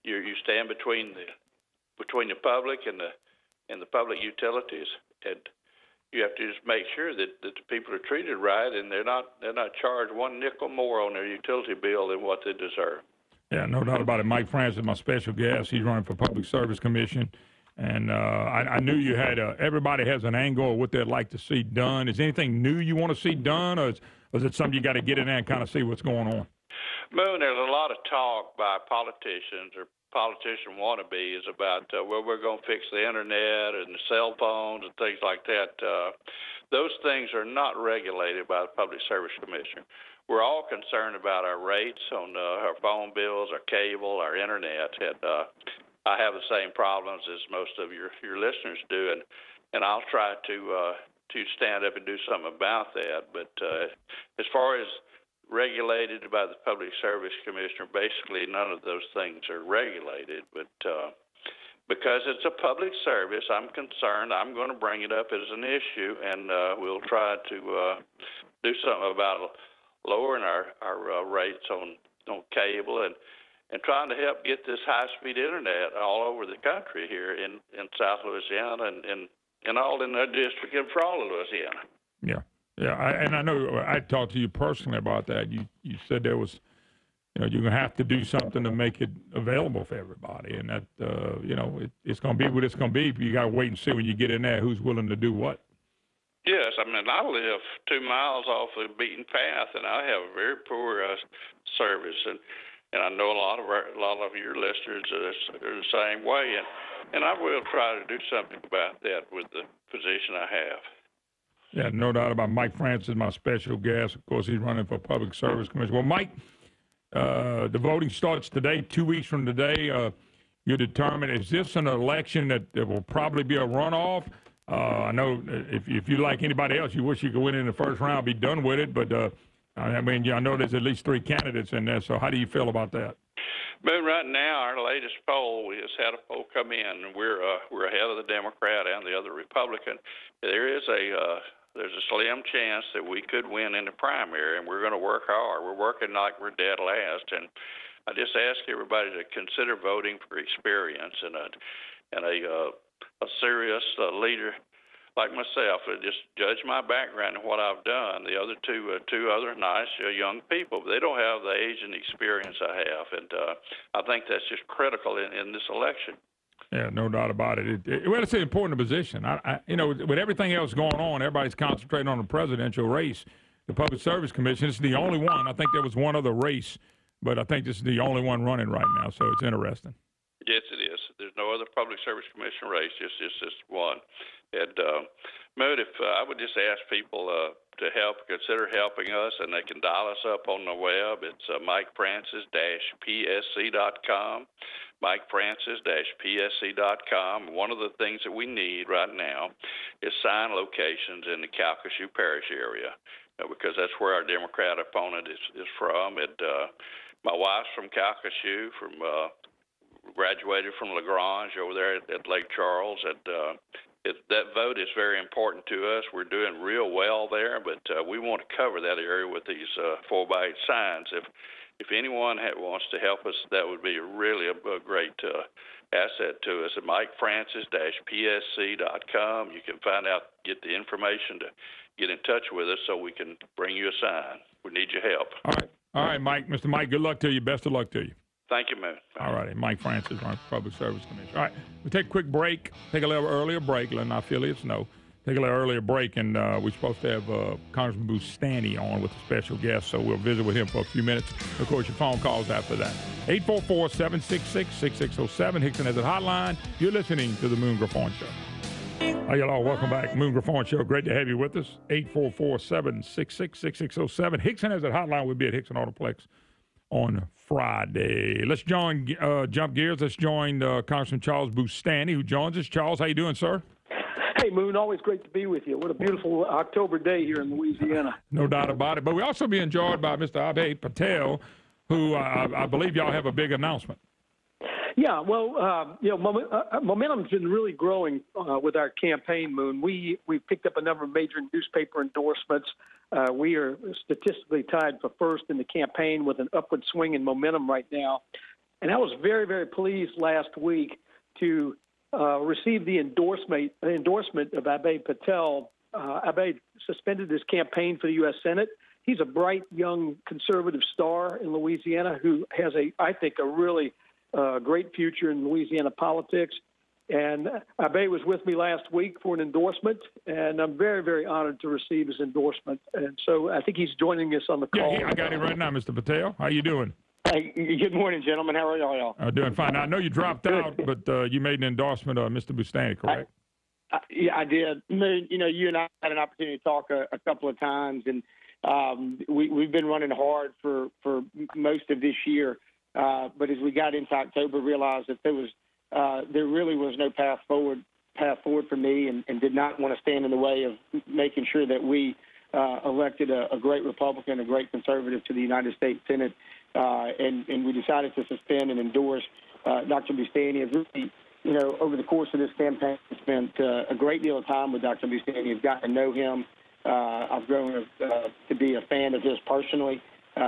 You stand between the public and the public utilities, and you have to just make sure that the people are treated right, and they're not charged 1 nickel more on their utility bill than what they deserve. Yeah, no doubt about it. Mike Francis, my special guest. He's running for Public Service Commission. And I knew you had everybody has an angle of what they'd like to see done. Is anything new you want to see done, or is it something you got to get in there and kind of see what's going on? Moon, there's a lot of talk by politicians or politician wannabes about we're going to fix the internet and the cell phones and things like that. Those things are not regulated by the Public Service Commission. We're all concerned about our rates on our phone bills, our cable, our internet, and I have the same problems as most of your listeners do, and I'll try to stand up and do something about that. But as far as regulated by the Public Service Commissioner, basically none of those things are regulated. But because it's a public service, I'm concerned. I'm going to bring it up as an issue, and we'll try to do something about lowering our rates on cable and trying to help get this high-speed internet all over the country here in South Louisiana and all in our district and for all of Louisiana. Yeah. I know I talked to you personally about that. You said there was, you're going to have to do something to make it available for everybody, and that, it's going to be what it's going to be. You got to wait and see when you get in there who's willing to do what. Yes, I mean, I live 2 miles off the beaten path, and I have a very poor service, and I know a lot of your listeners are the same way, and I will try to do something about that with the position I have. Yeah, no doubt about it. Mike Francis, my special guest. Of course, he's running for Public Service Commission. Well, Mike, the voting starts today. 2 weeks from today, you're determined. Is this an election that there will probably be a runoff? I know if you like anybody else, you wish you could win in the first round, be done with it, but I mean, I know there's at least 3 candidates in there, so how do you feel about that? But right now, our latest poll, we just had a poll come in, and we're ahead of the Democrat and the other Republican. There's a slim chance that we could win in the primary, and we're going to work hard. We're working like we're dead last, and I just ask everybody to consider voting for experience and a serious leader like myself. Just judge my background and what I've done. The other two other nice young people, they don't have the age and experience I have, and I think that's just critical in this election. Yeah, no doubt about it. Well, it's an important position. With everything else going on, everybody's concentrating on the presidential race. The Public Service Commission is the only one. I think there was one other race, but I think this is the only one running right now, so it's interesting. Yes, it is. There's no other Public Service Commission race, just this one. And, Mood, if I would just ask people to consider helping us, and they can dial us up on the web. It's MikeFrancis-PSC.com, MikeFrancis-PSC.com. One of the things that we need right now is sign locations in the Calcasieu Parish area, because that's where our Democrat opponent is from. And my wife's from Calcasieu, graduated from LaGrange over there at Lake Charles, and that vote is very important to us. We're doing real well there, but we want to cover that area with these 4x8 signs. If anyone wants to help us, that would be really a great asset to us. At MikeFrancis-PSC.com, you can find out, get the information to get in touch with us so we can bring you a sign. We need your help. All right, Mike. Mr. Mike, good luck to you. Best of luck to you. Thank you, Moon. All righty. Mike Francis, our Public Service Commission. All right. We'll take a quick break, take a little earlier break, letting our affiliates know. Take a little earlier break, and we're supposed to have Congressman Boustany on with a special guest, so we'll visit with him for a few minutes. Of course, your phone calls after that. 844-766-6607, Hickson has a hotline. You're listening to the Moon Griffon Show. Hi, y'all. Welcome back. Moon Griffon Show. Great to have you with us. 844-766-6607. Hickson has a hotline. We'll be at Hickson Autoplex on Friday. Let's jump gears. Let's join Congressman Charles Boustany, who joins us. Charles, how you doing, sir? Hey, Moon, always great to be with you. What a beautiful October day here in Louisiana. No doubt about it. But we also be enjoyed by Mr. Abhay Patel, who I believe y'all have a big announcement. Yeah, well, momentum's been really growing with our campaign, Moon. We picked up a number of major newspaper endorsements. We are statistically tied for first in the campaign with an upward swing in momentum right now. And I was very, very pleased last week to received the endorsement of Abhay Patel. Abhay suspended his campaign for the U.S. Senate. He's a bright, young conservative star in Louisiana who has, I think, a really great future in Louisiana politics. And Abhay was with me last week for an endorsement, and I'm very, very honored to receive his endorsement. And so I think he's joining us on the call. Yeah, I got it right now, Mr. Patel. How you doing? Hey, good morning, gentlemen. How are y'all? Doing fine. I know you dropped out, but you made an endorsement of Mr. Boustany, correct? Yeah, I did. You know, you and I had an opportunity to talk a couple of times, and we've been running hard for most of this year. But as we got into October, realized that there really was no path forward for me, and did not want to stand in the way of making sure that we elected a great Republican, a great conservative to the United States Senate. And we decided to suspend and endorse Dr. Boustany. I've really, over the course of this campaign, spent a great deal of time with Dr. Boustany. I've gotten to know him. I've grown to be a fan of his personally,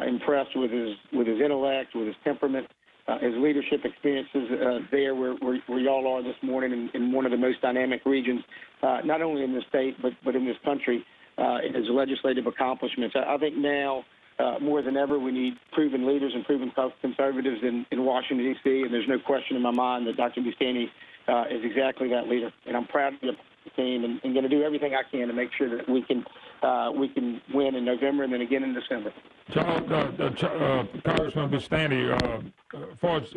impressed with his intellect, with his temperament, his leadership experiences there where y'all are this morning in one of the most dynamic regions, not only in the state but in this country, in his legislative accomplishments. I think now, more than ever, we need proven leaders and proven conservatives in Washington, D.C., and there's no question in my mind that Dr. Boustany is exactly that leader. And I'm proud to be a part of the team and going to do everything I can to make sure that we can win in November and then again in December. Congressman Boustany, as far as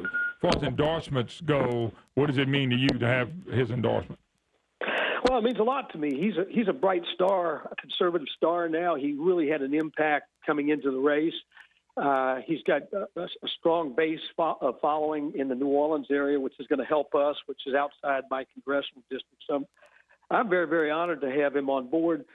endorsements go, what does it mean to you to have his endorsement? Well, it means a lot to me. He's a bright star, a conservative star now. He really had an impact coming into the race. He's got a strong base following in the New Orleans area, which is going to help us, which is outside my congressional district. So I'm very, very honored to have him on board.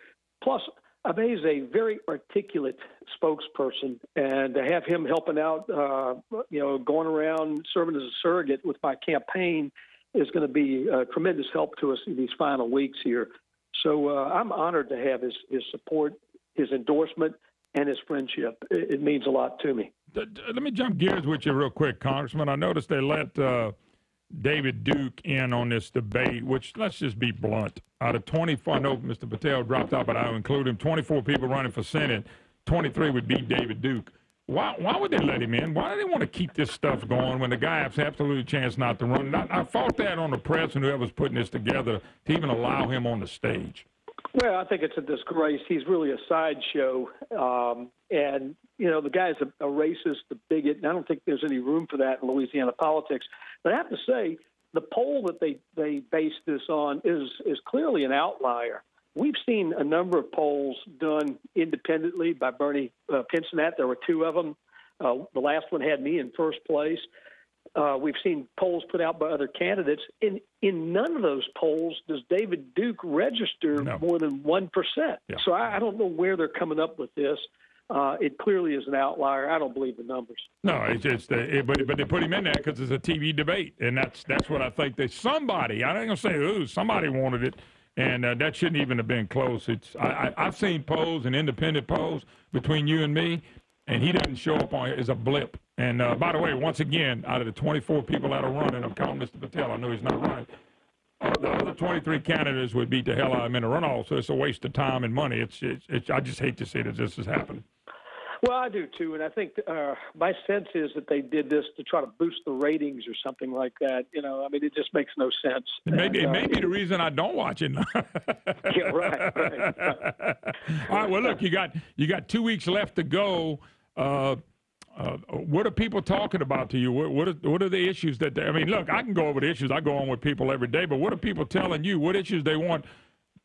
Plus, Abhay is a very articulate spokesperson, and to have him helping out, going around serving as a surrogate with my campaign is going to be a tremendous help to us in these final weeks here. So I'm honored to have his support, his endorsement, and his friendship. It means a lot to me. Let me jump gears with you real quick, Congressman. I noticed they let David Duke in on this debate, which, let's just be blunt, out of 24, I know Mr. Patel dropped out, but I'll include him, 24 people running for Senate, 23 would beat David Duke. Why would they let him in? Why do they want to keep this stuff going when the guy has absolutely a chance not to run? I fought that on the press and whoever's putting this together to even allow him on the stage. Well, I think it's a disgrace. He's really a sideshow. And, the guy's a racist, a bigot, and I don't think there's any room for that in Louisiana politics. But I have to say, the poll that they based this on is clearly an outlier. We've seen a number of polls done independently by Bernie Pincinat. There were two of them. The last one had me in first place. We've seen polls put out by other candidates. In none of those polls does David Duke register more than 1%. Yeah. So I don't know where they're coming up with this. It clearly is an outlier. I don't believe the numbers. No, but they put him in there because it's a TV debate, and that's what I think. Somebody, I ain't gonna say who, somebody wanted it. And that shouldn't even have been close. I've seen polls and independent polls between you and me, and he doesn't show up on it as a blip. And by the way, once again, out of the 24 people that are running, I'm counting Mr. Patel. I know he's not running. The other 23 candidates would beat the hell out of him in a runoff, so it's a waste of time and money. I just hate to see that this has happened. Well, I do too, and I think my sense is that they did this to try to boost the ratings or something like that. I mean, it just makes no sense. It may be the reason I don't watch it. Yeah, right. All right. Well, look, you got 2 weeks left to go. What are people talking about to you? What are the issues that I mean, look, I can go over the issues. I go on with people every day, but what are people telling you? What issues they want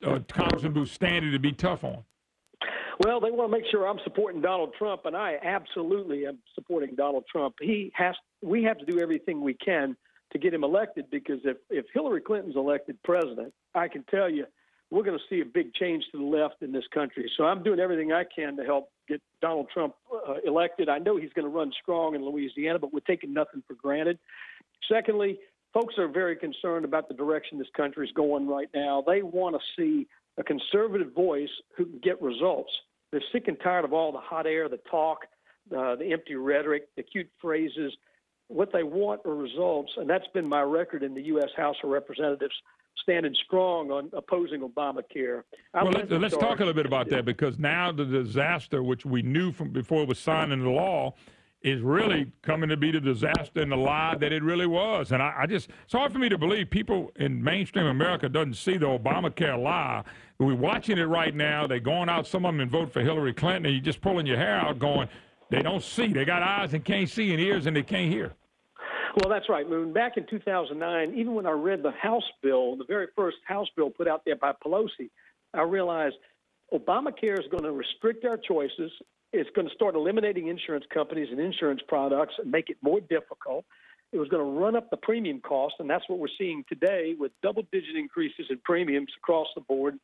Congressman Boustany to be tough on? Well, they want to make sure I'm supporting Donald Trump, and I absolutely am supporting Donald Trump. We have to do everything we can to get him elected, because if Hillary Clinton's elected president, I can tell you we're going to see a big change to the left in this country. So I'm doing everything I can to help get Donald Trump elected. I know he's going to run strong in Louisiana, but we're taking nothing for granted. Secondly, folks are very concerned about the direction this country is going right now. They want to see a conservative voice who can get results. They're sick and tired of all the hot air, the talk, the empty rhetoric, the cute phrases. What they want are results, and that's been my record in the U.S. House of Representatives, standing strong on opposing Obamacare. Well, let's talk a little bit about that, because now the disaster, which we knew from before it was signed into law, is really coming to be the disaster and the lie that it really was. And it's hard for me to believe people in mainstream America doesn't see the Obamacare lie. We're watching it right now. They're going out, some of them, and vote for Hillary Clinton, and you're just pulling your hair out going, they don't see. They got eyes and can't see, and ears and they can't hear. Well, that's right, Moon. Back in 2009, even when I read the House bill, the very first House bill put out there by Pelosi, I realized Obamacare is going to restrict our choices. It's going to start eliminating insurance companies and insurance products and make it more difficult. It was going to run up the premium cost, and that's what we're seeing today with double-digit increases in premiums across the board.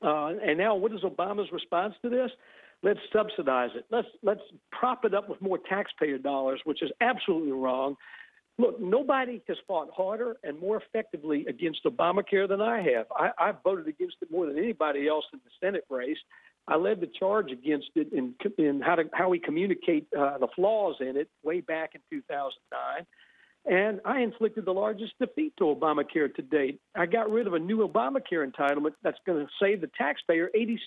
And now what is Obama's response to this? Let's subsidize it. Let's prop it up with more taxpayer dollars, which is absolutely wrong. Look, nobody has fought harder and more effectively against Obamacare than I have. I've voted against it more than anybody else in the Senate race. I led the charge against it in how we communicate the flaws in it way back in 2009. And I inflicted the largest defeat to Obamacare to date. I got rid of a new Obamacare entitlement that's going to save the taxpayer $86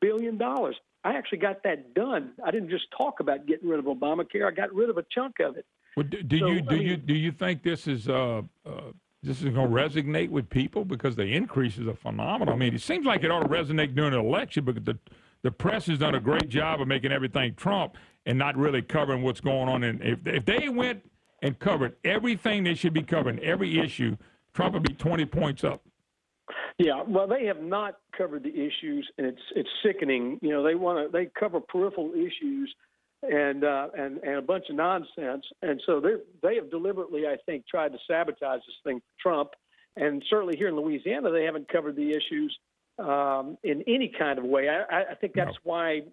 billion. I actually got that done. I didn't just talk about getting rid of Obamacare. I got rid of a chunk of it. Well, do you think this is going to resonate with people, because the increases are phenomenal? I mean, it seems like it ought to resonate during an election, because the press has done a great job of making everything Trump and not really covering what's going on. And if they went and covered everything they should be covering, every issue, Trump would be 20 points up. Yeah, well, they have not covered the issues, and it's sickening. They cover peripheral issues and a bunch of nonsense, and so they have deliberately, I think, tried to sabotage this thing for Trump. And certainly here in Louisiana, they haven't covered the issues in any kind of way. I think that's why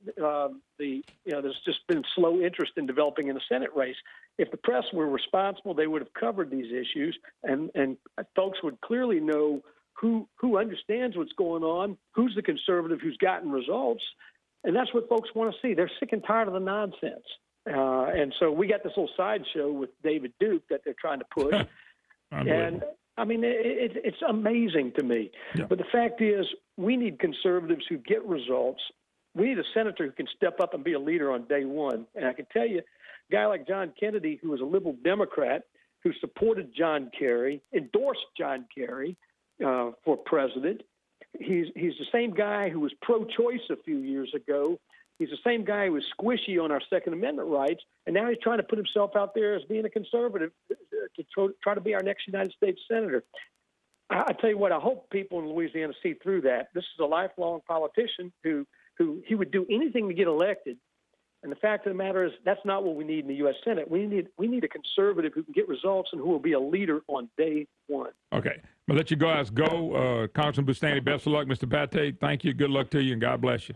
there's just been slow interest in developing in the Senate race. If the press were responsible, they would have covered these issues, and folks would clearly know who understands what's going on, who's the conservative who's gotten results, and that's what folks want to see. They're sick and tired of the nonsense. And so we got this little sideshow with David Duke that they're trying to push. And, I mean, it's amazing to me. Yeah. But the fact is, we need conservatives who get results. We need a senator who can step up and be a leader on day one. And I can tell you, a guy like John Kennedy, who was a liberal Democrat, who supported John Kerry, endorsed John Kerry for president. He's the same guy who was pro-choice a few years ago. He's the same guy who was squishy on our Second Amendment rights, and now he's trying to put himself out there as being a conservative to try to be our next United States senator. I tell you what, I hope people in Louisiana see through that. This is a lifelong politician who he would do anything to get elected. And the fact of the matter is, that's not what we need in the U.S. Senate. We need a conservative who can get results and who will be a leader on day one. Okay. I'll let you guys go. Congressman Boustany, best of luck. Mr. Pate, thank you. Good luck to you, and God bless you.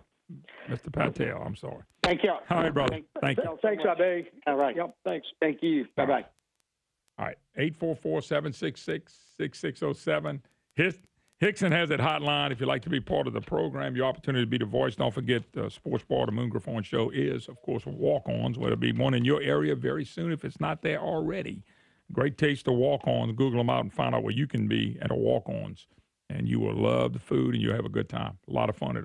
Mr. Patel, I'm sorry. Thank you. All right, brother. Thank you. Thanks, Abe. All right. Yep, thanks. Thank you. Bye-bye. All right. 844-766-6607. Hickson has that hotline. If you'd like to be part of the program, your opportunity to be the voice. Don't forget, Sports Bar, the Moon Griffon Show is, of course, walk-ons. There'll be one in your area very soon if it's not there already. Great taste of walk-ons. Google them out and find out where you can be at a walk-ons. And you will love the food and you'll have a good time. A lot of fun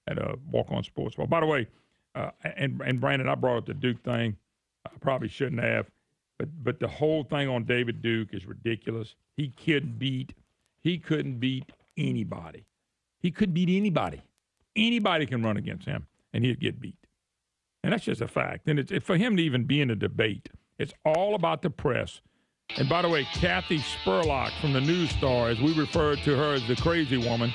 at a walk-on sports bar. By the way, and Brandon, I brought up the Duke thing. I probably shouldn't have, but the whole thing on David Duke is ridiculous. He couldn't beat anybody. He could beat anybody. Anybody can run against him, and he'd get beat. And that's just a fact. And it's for him to even be in a debate, it's all about the press. And by the way, Kathy Spurlock from the News Star, as we refer to her as the crazy woman,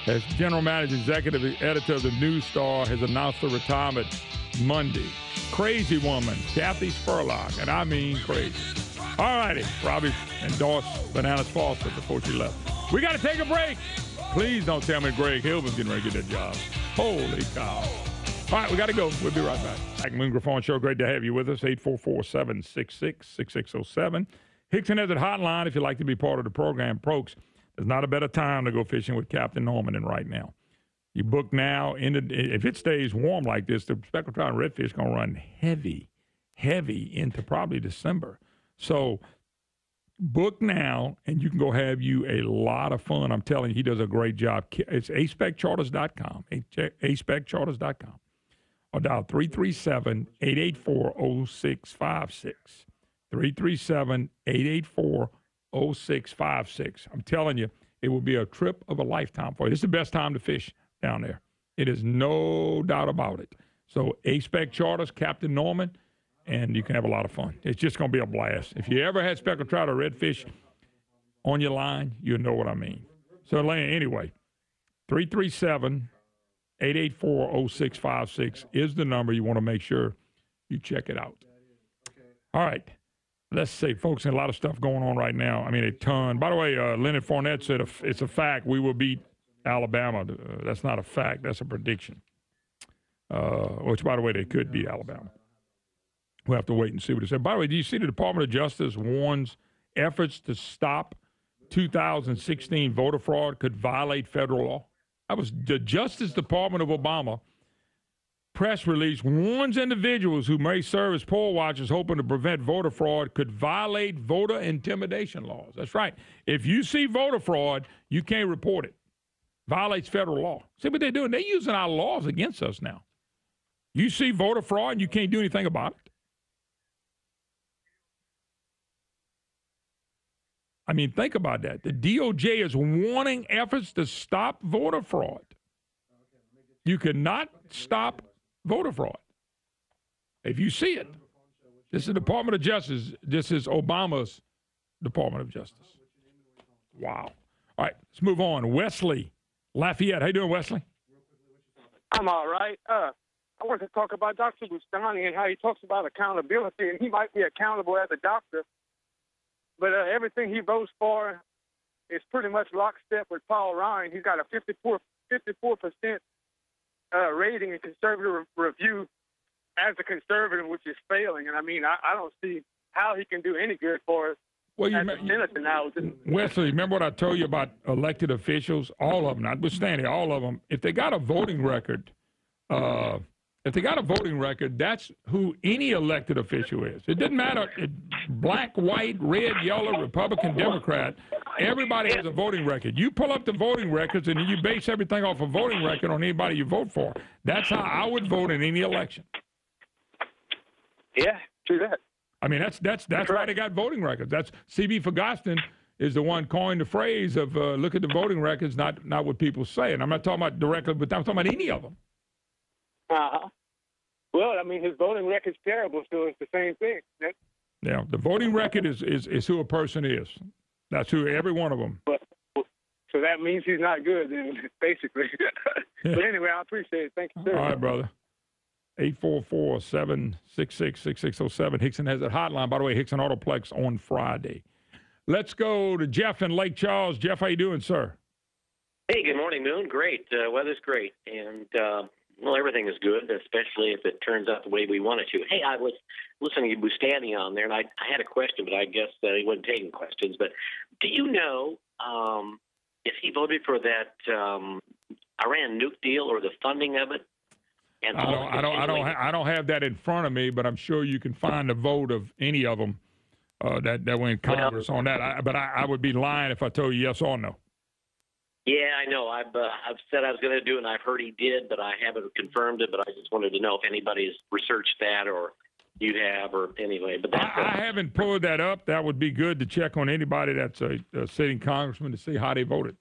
as general manager, executive editor of the News Star, has announced her retirement Monday. Crazy woman, Kathy Spurlock, and I mean crazy. All righty, Robbie endorsed Bananas Foster before she left. We got to take a break. Please don't tell me Greg Hill was getting ready to get that job. Holy cow. All right, we got to go. We'll be right back. Moon Griffon Show, great to have you with us. 844-766-6607. Hickson has a hotline if you'd like to be part of the program. Folks, there's not a better time to go fishing with Captain Norman than right now. You book now. If it stays warm like this, the speckled trout and redfish is going to run heavy into probably December. So book now, and you can go have you a lot of fun. I'm telling you, he does a great job. It's aspeccharters.com, aspeccharters.com. Or dial 337-884-0656. 337-884-0656. I'm telling you, it will be a trip of a lifetime for you. This is the best time to fish down there. It is no doubt about it. So A-Spec Charters, Captain Norman, and you can have a lot of fun. It's just going to be a blast. If you ever had speckled trout or redfish on your line, you'll know what I mean. So anyway, 337-884-0656 is the number. You want to make sure you check it out. All right. Let's see, folks, a lot of stuff going on right now. I mean, a ton. By the way, Leonard Fournette said it's a fact we will beat Alabama. That's not a fact. That's a prediction. Which, by the way, they could beat Alabama. We'll have to wait and see what it said. By the way, do you see the Department of Justice warns efforts to stop 2016 voter fraud could violate federal law? That was the Justice Department of Obama. Press release warns individuals who may serve as poll watchers hoping to prevent voter fraud could violate voter intimidation laws. That's right. If you see voter fraud, you can't report it. Violates federal law. See what they're doing? They're using our laws against us now. You see voter fraud and you can't do anything about it. I mean, think about that. The DOJ is warning efforts to stop voter fraud. You cannot stop voter fraud. If you see it, this is the Department of Justice. This is Obama's Department of Justice. Wow. All right, let's move on. Wesley, Lafayette. How you doing, Wesley? I'm all right. I want to talk about Dr. Bustani and how he talks about accountability, and he might be accountable as a doctor, but everything he votes for is pretty much lockstep with Paul Ryan. He's got a 54% rating in conservative review as a conservative, which is failing. And I mean, I don't see how he can do any good for us. Well, Wesley, remember what I told you about elected officials? All of them, notwithstanding all of them, if they got a voting record, that's who any elected official is. It doesn't matter, black, white, red, yellow, Republican, Democrat. Everybody has a voting record. You pull up the voting records and you base everything off a voting record on anybody you vote for. That's how I would vote in any election. Yeah, true that. I mean, that's why they got voting records. That's C.B. Ferguson is the one coined the phrase of look at the voting records, not what people say. And I'm not talking about directly, but I'm talking about any of them. Uh-huh. Well, I mean, his voting record's terrible, so it's the same thing. Yeah, the voting record is who a person is. That's who every one of them. So that means he's not good, then, basically. Yeah. But anyway, I appreciate it. Thank you, sir. All right, brother. 844-766-6607. Hickson has that hotline. By the way, Hickson Autoplex on Friday. Let's go to Jeff in Lake Charles. Jeff, how you doing, sir? Hey, good morning, Moon. Great. Weather's great. And, well, everything is good, especially if it turns out the way we want it to. Hey, I was listening to Bustani on there, and I had a question, but I guess he wasn't taking questions. But do you know if he voted for that Iran nuke deal or the funding of it? And I don't have that in front of me, but I'm sure you can find a vote of any of them that were in Congress on that. But I would be lying if I told you yes or no. Yeah, I know. I've said I was going to do it, and I've heard he did, but I haven't confirmed it. But I just wanted to know if anybody's researched that or you have, or anyway. But I haven't pulled that up. That would be good to check on anybody that's a sitting congressman to see how they voted.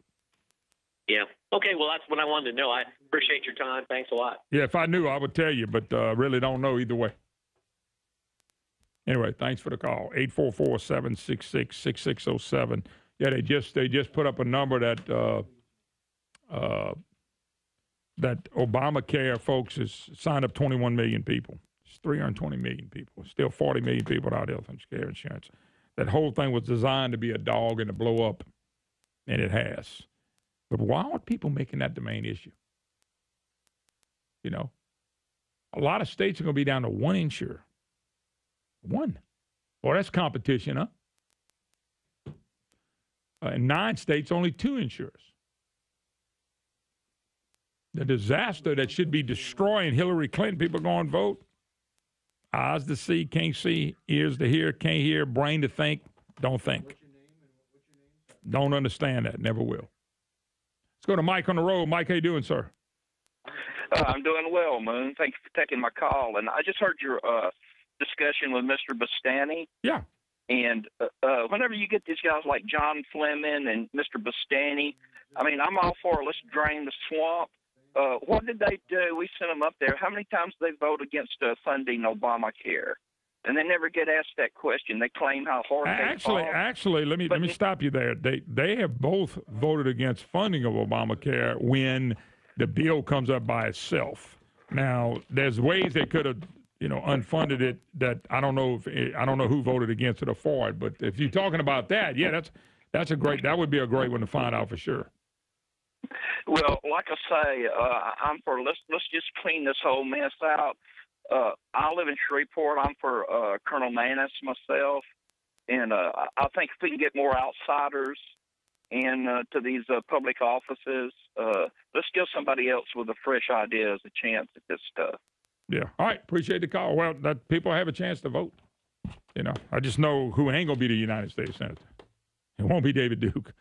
Yeah. Okay, well, that's what I wanted to know. I appreciate your time. Thanks a lot. Yeah, if I knew, I would tell you, but really don't know either way. Anyway, thanks for the call. 844-766-6607. Yeah, they just put up a number that that Obamacare folks has signed up 21 million people. It's 320 million people. Still 40 million people without health care insurance. That whole thing was designed to be a dog and to blow up, and it has. But why aren't people making that the main issue? You know, a lot of states are going to be down to one insurer. One. Well, that's competition, huh? In 9 states, only 2 insurers. The disaster that should be destroying Hillary Clinton. People go and vote. Eyes to see, can't see. Ears to hear, can't hear. Brain to think, don't think. Don't understand that. Never will. Let's go to Mike on the road. Mike, how you doing, sir? I'm doing well, Moon. Thank you for taking my call. And I just heard your discussion with Mr. Bustani. Yeah. And whenever you get these guys like John Fleming and Mr. Bustani, I mean, I'm all for let's drain the swamp. What did they do? We sent them up there. How many times did they vote against funding Obamacare? And they never get asked that question. They claim how hard they fought. Actually, let me stop you there. They have both voted against funding of Obamacare when the bill comes up by itself. Now, there's ways they could have, unfunded it. That I don't know who voted against it or for it. But if you're talking about that, yeah, that would be a great one to find out for sure. Well, like I say, I'm for let's just clean this whole mess out. I live in Shreveport. I'm for Colonel Maness myself, and I think if we can get more outsiders in to these public offices, let's give somebody else with a fresh ideas a chance at this stuff. Yeah. All right. Appreciate the call. Well, that people have a chance to vote. I just know who ain't gonna be the United States Senator. It won't be David Duke.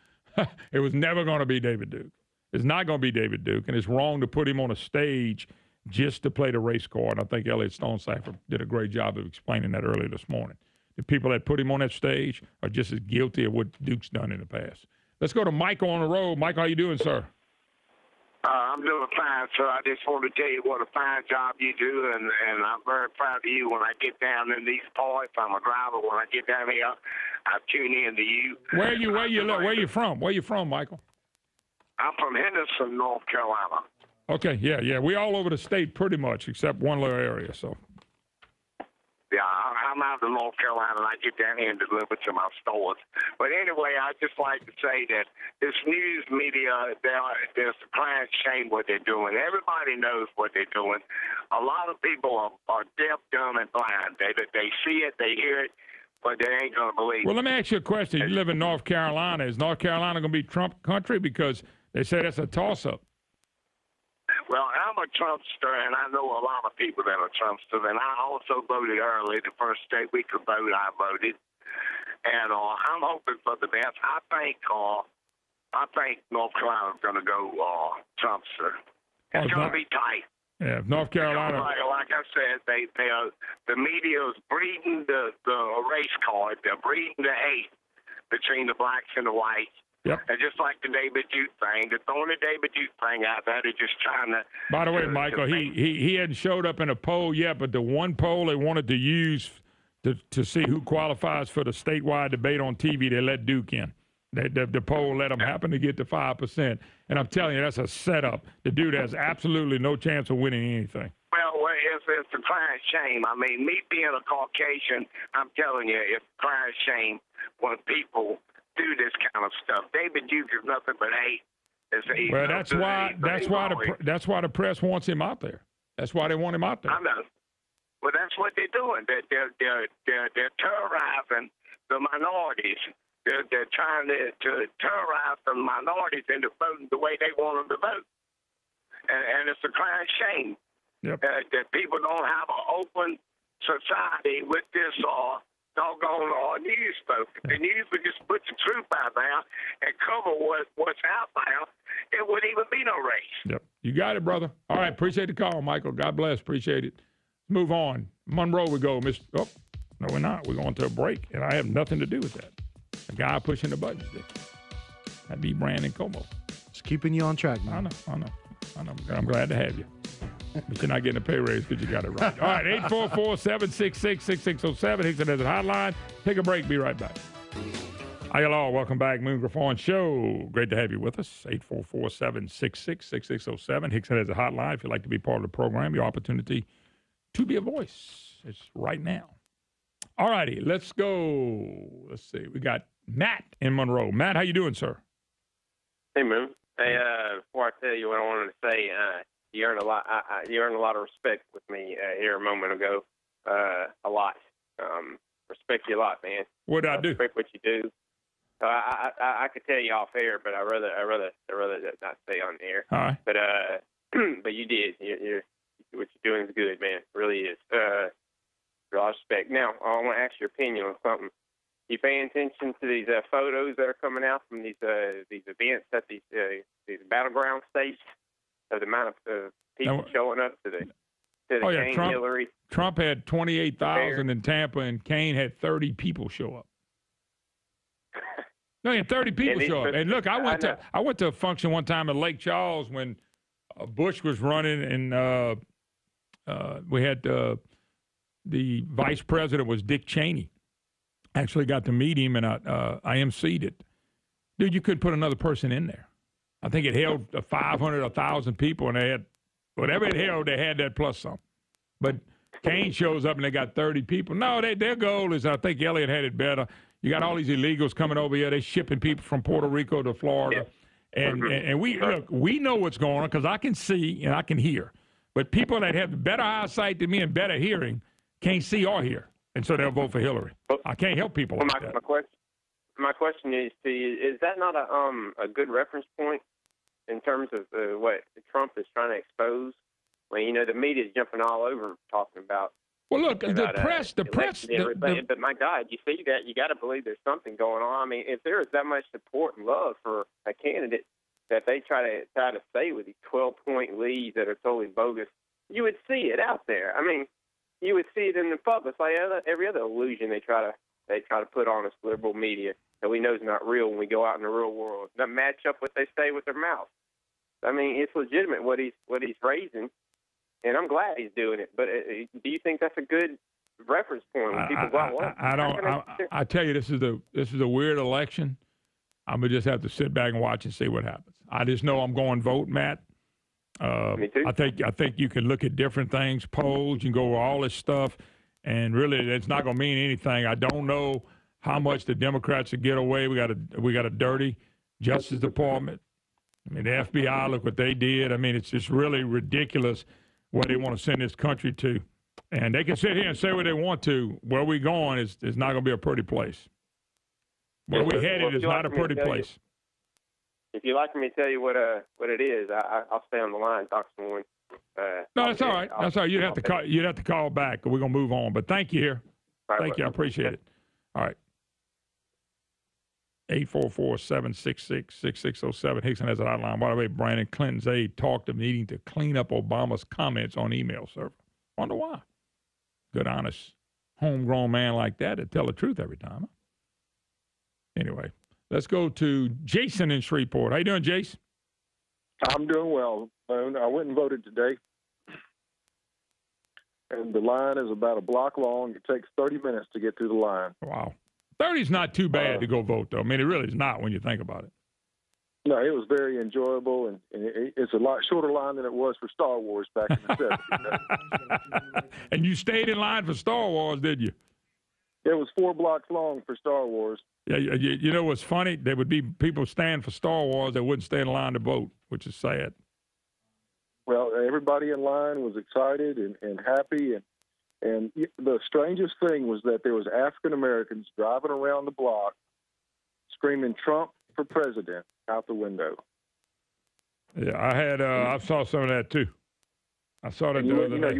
It was never going to be David Duke. It's not going to be David Duke, and it's wrong to put him on a stage just to play the race card. I think Elliot Stonecipher did a great job of explaining that earlier this morning. The people that put him on that stage are just as guilty of what Duke's done in the past. Let's go to Michael on the road. Michael, how you doing, sir? I'm doing fine, sir. I just want to tell you what a fine job you do, and I'm very proud of you. When I get down in these parts, I'm a driver. When I get down here, I tune in to you. Where you from? Where you from, Michael? I'm from Henderson, North Carolina. Okay, yeah. We all over the state pretty much, except one little area. So. Yeah, I'm out of North Carolina, and I get down here and deliver to my stores. But anyway, I'd just like to say that this news media, there's a crying shame what they're doing. Everybody knows what they're doing. A lot of people are deaf, dumb, and blind. They see it, they hear it, but they ain't going to believe it. Well, let me ask you a question. You live in North Carolina. Is North Carolina going to be Trump country? Because they say that's a toss-up. Well, I'm a Trumpster, and I know a lot of people that are Trumpsters, and I also voted early. The first day we could vote, I voted. And I'm hoping for the best. I think North Carolina's going to go Trumpster. It's going to be tight. Yeah, North Carolina. Like I said, the media is breeding the race card. They're breeding the hate between the blacks and the whites. Yep. And just like the David Duke thing, they're throwing the David Duke thing out there. They're just trying to. By the way, Michael, he hadn't showed up in a poll yet, but the one poll they wanted to use to see who qualifies for the statewide debate on TV, they let Duke in. The poll let him happen to get to 5%. And I'm telling you, that's a setup. The dude has absolutely no chance of winning anything. Well, it's a crying shame. I mean, me being a Caucasian, I'm telling you, it's a crying shame when people do this kind of stuff. David Duke is nothing but hate. Well, that's why the press wants him out there. That's why they want him out there. I know. Well, that's what they're doing. They're terrorizing the minorities. They're trying to terrorize the minorities into voting the way they want them to vote. And it's a crying shame that people don't have an open society with this doggone news folks. If the news would just put the truth out there and cover what's out there, it wouldn't even be no race. Yep. You got it, brother. All right. Appreciate the call, Michael. God bless. Appreciate it. Move on. Monroe, we go. Oh, no, we're not. We're going to a break, and I have nothing to do with that. The guy pushing the buttons there. That'd be Brandon Como. Just keeping you on track, man. I know. I'm glad to have you. But you're not getting a pay raise because you got it right. All right, 844-766-6607. Hickson has a hotline. Take a break. Be right back. Hi, hello. Welcome back. Moon Griffon Show. Great to have you with us. 844-766-6607. Hickson has a hotline. If you'd like to be part of the program, your opportunity to be a voice is right now. All righty, let's go. Let's see. We got Matt in Monroe. Matt, how you doing, sir? Hey, Moon. Hey, before I tell you what I wanted to say, you earned a lot. You earned a lot of respect with me here a moment ago. A lot. Respect you a lot, man. What did I do? Respect what you do. I could tell you off air, but I rather not say on air. All right. But but you did. You're what you're doing is good, man. It really is. A lot of respect. Now, I want to ask your opinion on something. You paying attention to these photos that are coming out from these events at these battleground states? Of the amount of people showing up to the Kane Hillary. Trump had 28,000 in Tampa, and Kane had 30 people show up. No, he had 30 people show up. And look, I went to a function one time at Lake Charles when Bush was running, and we had the vice president was Dick Cheney. Actually got to meet him, and I emceed it. Dude, you couldn't put another person in there. I think it held 500, 1,000 people, and they had whatever it held, they had that plus some. But Kane shows up, and they got 30 people. No, their goal is, I think Elliott had it better. You got all these illegals coming over here. They're shipping people from Puerto Rico to Florida. And we know what's going on because I can see and I can hear. But people that have better eyesight than me and better hearing can't see or hear, and so they'll vote for Hillary. I can't help people like that. My question is to you, is that not a good reference point in terms of what Trump is trying to expose? When, you know, the media is jumping all over talking about. Well, look, the press. But my God, you see that, you got to believe there's something going on. I mean, if there is that much support and love for a candidate that they try to say with these 12-point leads that are totally bogus, you would see it out there. I mean, you would see it in the public, like every other illusion they try to put on us liberal media that we know is not real when we go out in the real world. That match up what they say with their mouth. I mean, it's legitimate what he's raising, and I'm glad he's doing it. But do you think that's a good reference point when people go out? I tell you, this is a weird election. I'm gonna just have to sit back and watch and see what happens. I just know I'm going vote, Matt. Me too. I think you can look at different things, polls, you can go over all this stuff, and really, it's not going to mean anything. I don't know how much the Democrats will get away. We got a dirty Justice Department. I mean, the FBI, look what they did. I mean, it's just really ridiculous where they want to send this country to. And they can sit here and say what they want to. Where we're going is not going to be a pretty place. Where we're headed is not a pretty place. If you'd like me to tell you what it is, I'll stay on the line, Dr. Warren. No, that's all right. That's all right. You'd have to call back. We're gonna move on. But thank you here. Thank you. I appreciate it. All right. 844-766-6607. Hickson has an hotline. By the way, Brandon Clinton's aide talked of needing to clean up Obama's comments on email server. Wonder why. Good, honest, homegrown man like that to tell the truth every time. Huh? Anyway, let's go to Jason in Shreveport. How you doing, Jason? I'm doing well, Moon. I went and voted today, and the line is about a block long. It takes 30 minutes to get through the line. Wow. 30 is not too bad to go vote, though. I mean, it really is not when you think about it. No, it was very enjoyable, and it's a lot shorter line than it was for Star Wars back in the 70s. And you stayed in line for Star Wars, did you? It was 4 blocks long for Star Wars. Yeah, you know what's funny? There would be people stand for Star Wars that wouldn't stay in line to vote, which is sad. Well, everybody in line was excited and happy, and the strangest thing was that there was African Americans driving around the block screaming "Trump for president" out the window. Yeah, I saw some of that too. I saw that the other day.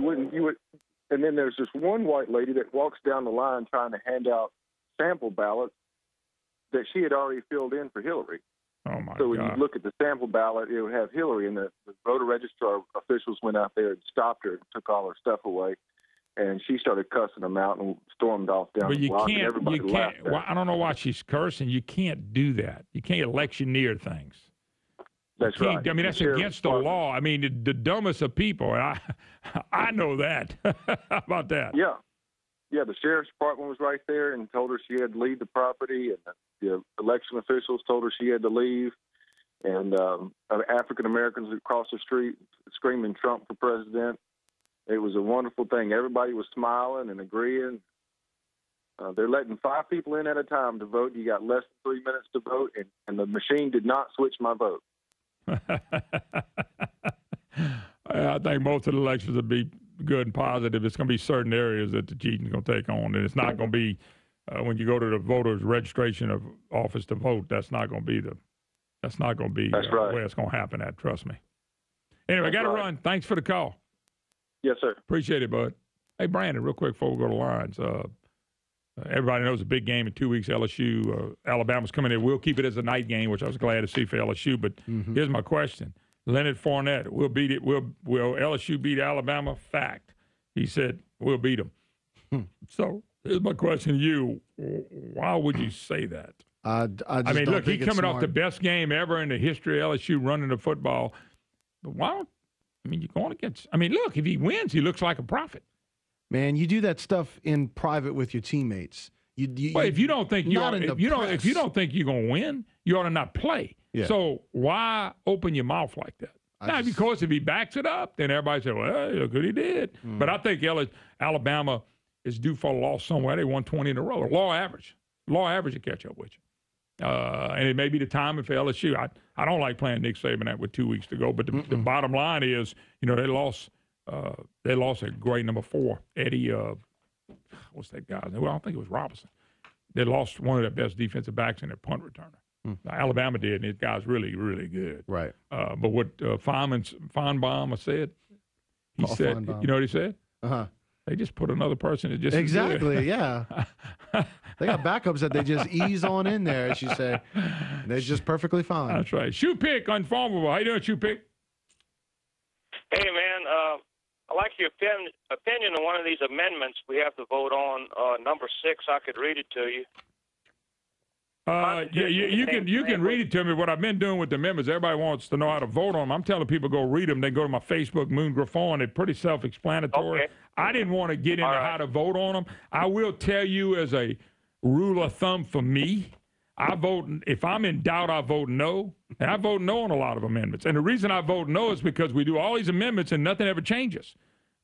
And then there's this one white lady that walks down the line trying to hand out sample ballots that she had already filled in for Hillary. Oh, my So when God. you look at the sample ballot, it would have Hillary, and the voter registrar officials went out there and stopped her and took all her stuff away. And she started cussing them out and stormed off down But the you block, and can't, everybody you can't, laughed at well, her. I don't know why she's cursing. You can't do that. You can't electioneer things. That's You can't- right. I mean, that's The sheriff's against the department- law. I mean, the dumbest of people. And I know that. How about that? Yeah. Yeah, the sheriff's department was right there and told her she had to leave the property, and the election officials told her she had to leave. And African Americans across the street screaming Trump for president. It was a wonderful thing. Everybody was smiling and agreeing. They're letting 5 people in at a time to vote. You got less than 3 minutes to vote, and the machine did not switch my vote. I think most of the elections will be good and positive. It's going to be certain areas that the cheating is going to take on, and it's not going to be when you go to the voters' registration of office to vote. That's not going to be the right. way it's going to happen. That, trust me. Anyway, I got to run. Thanks for the call. Yes, sir. Appreciate it, bud. Hey, Brandon, real quick before we go to lines. Everybody knows a big game in 2 weeks. LSU, Alabama's coming in. We'll keep it as a night game, which I was glad to see for LSU. But here's my question: Leonard Fournette, will beat it. Will LSU beat Alabama? Fact. He said we'll beat them. So here's my question to you: why would you say that? I mean, look, he's coming off the best game ever in the history of LSU running the football. But why don't? I mean, you're going against. I mean, look, if he wins, he looks like a prophet. Man, you do that stuff in private with your teammates. Well, if you don't think if you don't think you're gonna win, you ought to not play. Yeah. So why open your mouth like that? Now, because if he backs it up, then everybody say, "Well, look what he did." But I think Alabama is due for a loss somewhere. They won 20 in a row. Law average to catch up with you. And it may be the timing for LSU. I don't like playing Nick Saban with 2 weeks to go. But the bottom line is, they lost. They lost a great number 4, Eddie. What's that guy? Well, I don't think it was Robinson. They lost one of their best defensive backs in their punt returner. Alabama did, and his guy's really, really good. Right. But what Feinbaum said, he said, Feinbaum. you know what he said? Uh-huh. They just put another person that just exactly, yeah. They got backups that they just ease on in there, as you say. They're just perfectly fine. That's right. Shoe Pick, Unformable. How you doing, Shoe Pick? Hey, man, I'd like your opinion on one of these amendments we have to vote on, number 6. I could read it to you. Yeah, you can read it to me. What I've been doing with the amendments, everybody wants to know how to vote on them. I'm telling people go read them. They go to my Facebook, Moon Griffon. They're pretty self-explanatory. Okay. I didn't want to get into how to vote on them. I will tell you as a rule of thumb for me, I vote. If I'm in doubt, I vote no. And I vote no on a lot of amendments. And the reason I vote no is because we do all these amendments and nothing ever changes.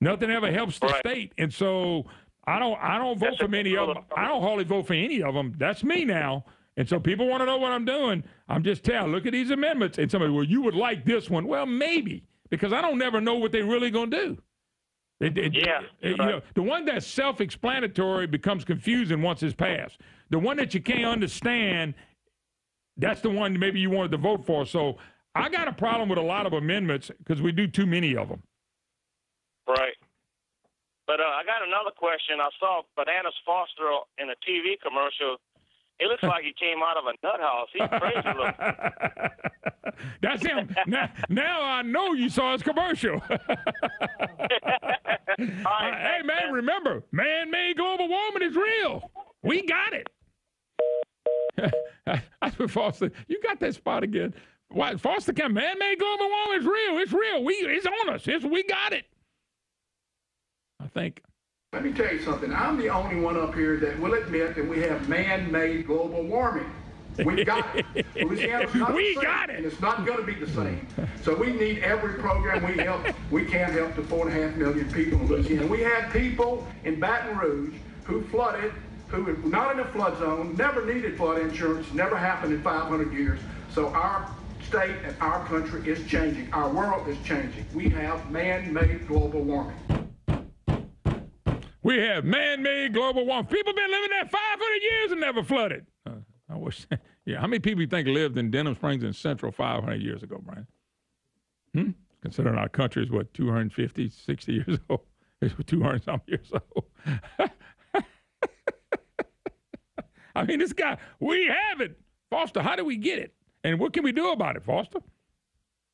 Nothing ever helps the state. And so I don't vote for many of them. I don't hardly vote for any of them. That's me now. And so people want to know what I'm doing. I'm just telling, look at these amendments. And somebody, well, you would like this one. Well, maybe, because I don't never know what they're really going to do. The one that's self-explanatory becomes confusing once it's passed. The one that you can't understand, that's the one maybe you wanted to vote for. So I got a problem with a lot of amendments because we do too many of them. Right. But I got another question. I saw Bananas Foster in a TV commercial. He looks like he came out of a nut house. He's crazy looking. That's him. Now I know you saw his commercial. Hey, man, remember, man-made global warming is real. We got it. That's what Foster, you got that spot again. Why, Foster, man-made global warming is real. It's real. It's on us. We got it. I think. Let me tell you something. I'm the only one up here that will admit that we have man-made global warming. We got it. Louisiana's not the same, got it. and it's not going to be the same. So we need every program we help. We can't help the 4.5 million people in Louisiana. We had people in Baton Rouge who flooded, who were not in a flood zone, never needed flood insurance, never happened in 500 years. So our state and our country is changing. Our world is changing. We have man-made global warming. We have man-made global warming. People been living there 500 years and never flooded. I wish. Yeah, how many people you think lived in Denham Springs and Central 500 years ago, Brian? Considering our country is, 250, 60 years old? He's 200-something years old. I mean, this guy, we have it. Foster, how do we get it? And what can we do about it, Foster?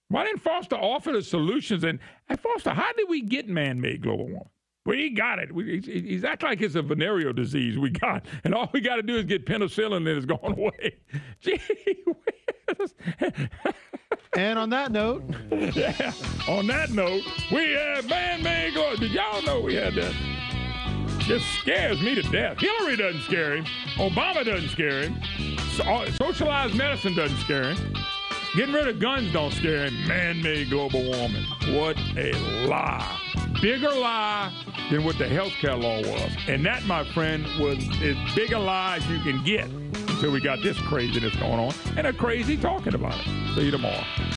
Why didn't Foster offer the solutions? And Foster, how did we get man-made global warming? We got it. He's acting like it's a venereal disease we got. And all we got to do is get penicillin and it's gone away. Gee whiz. And on that note. Yeah, on that note, we have man-made global. Did y'all know we had that? Just scares me to death. Hillary doesn't scare him. Obama doesn't scare him. Socialized medicine doesn't scare him. Getting rid of guns don't scare him. Man-made global warming. What a lie. Bigger lie than what the health care law was. And that, my friend, was as big a lie as you can get until we got this craziness going on and a crazy talking about it. See you tomorrow.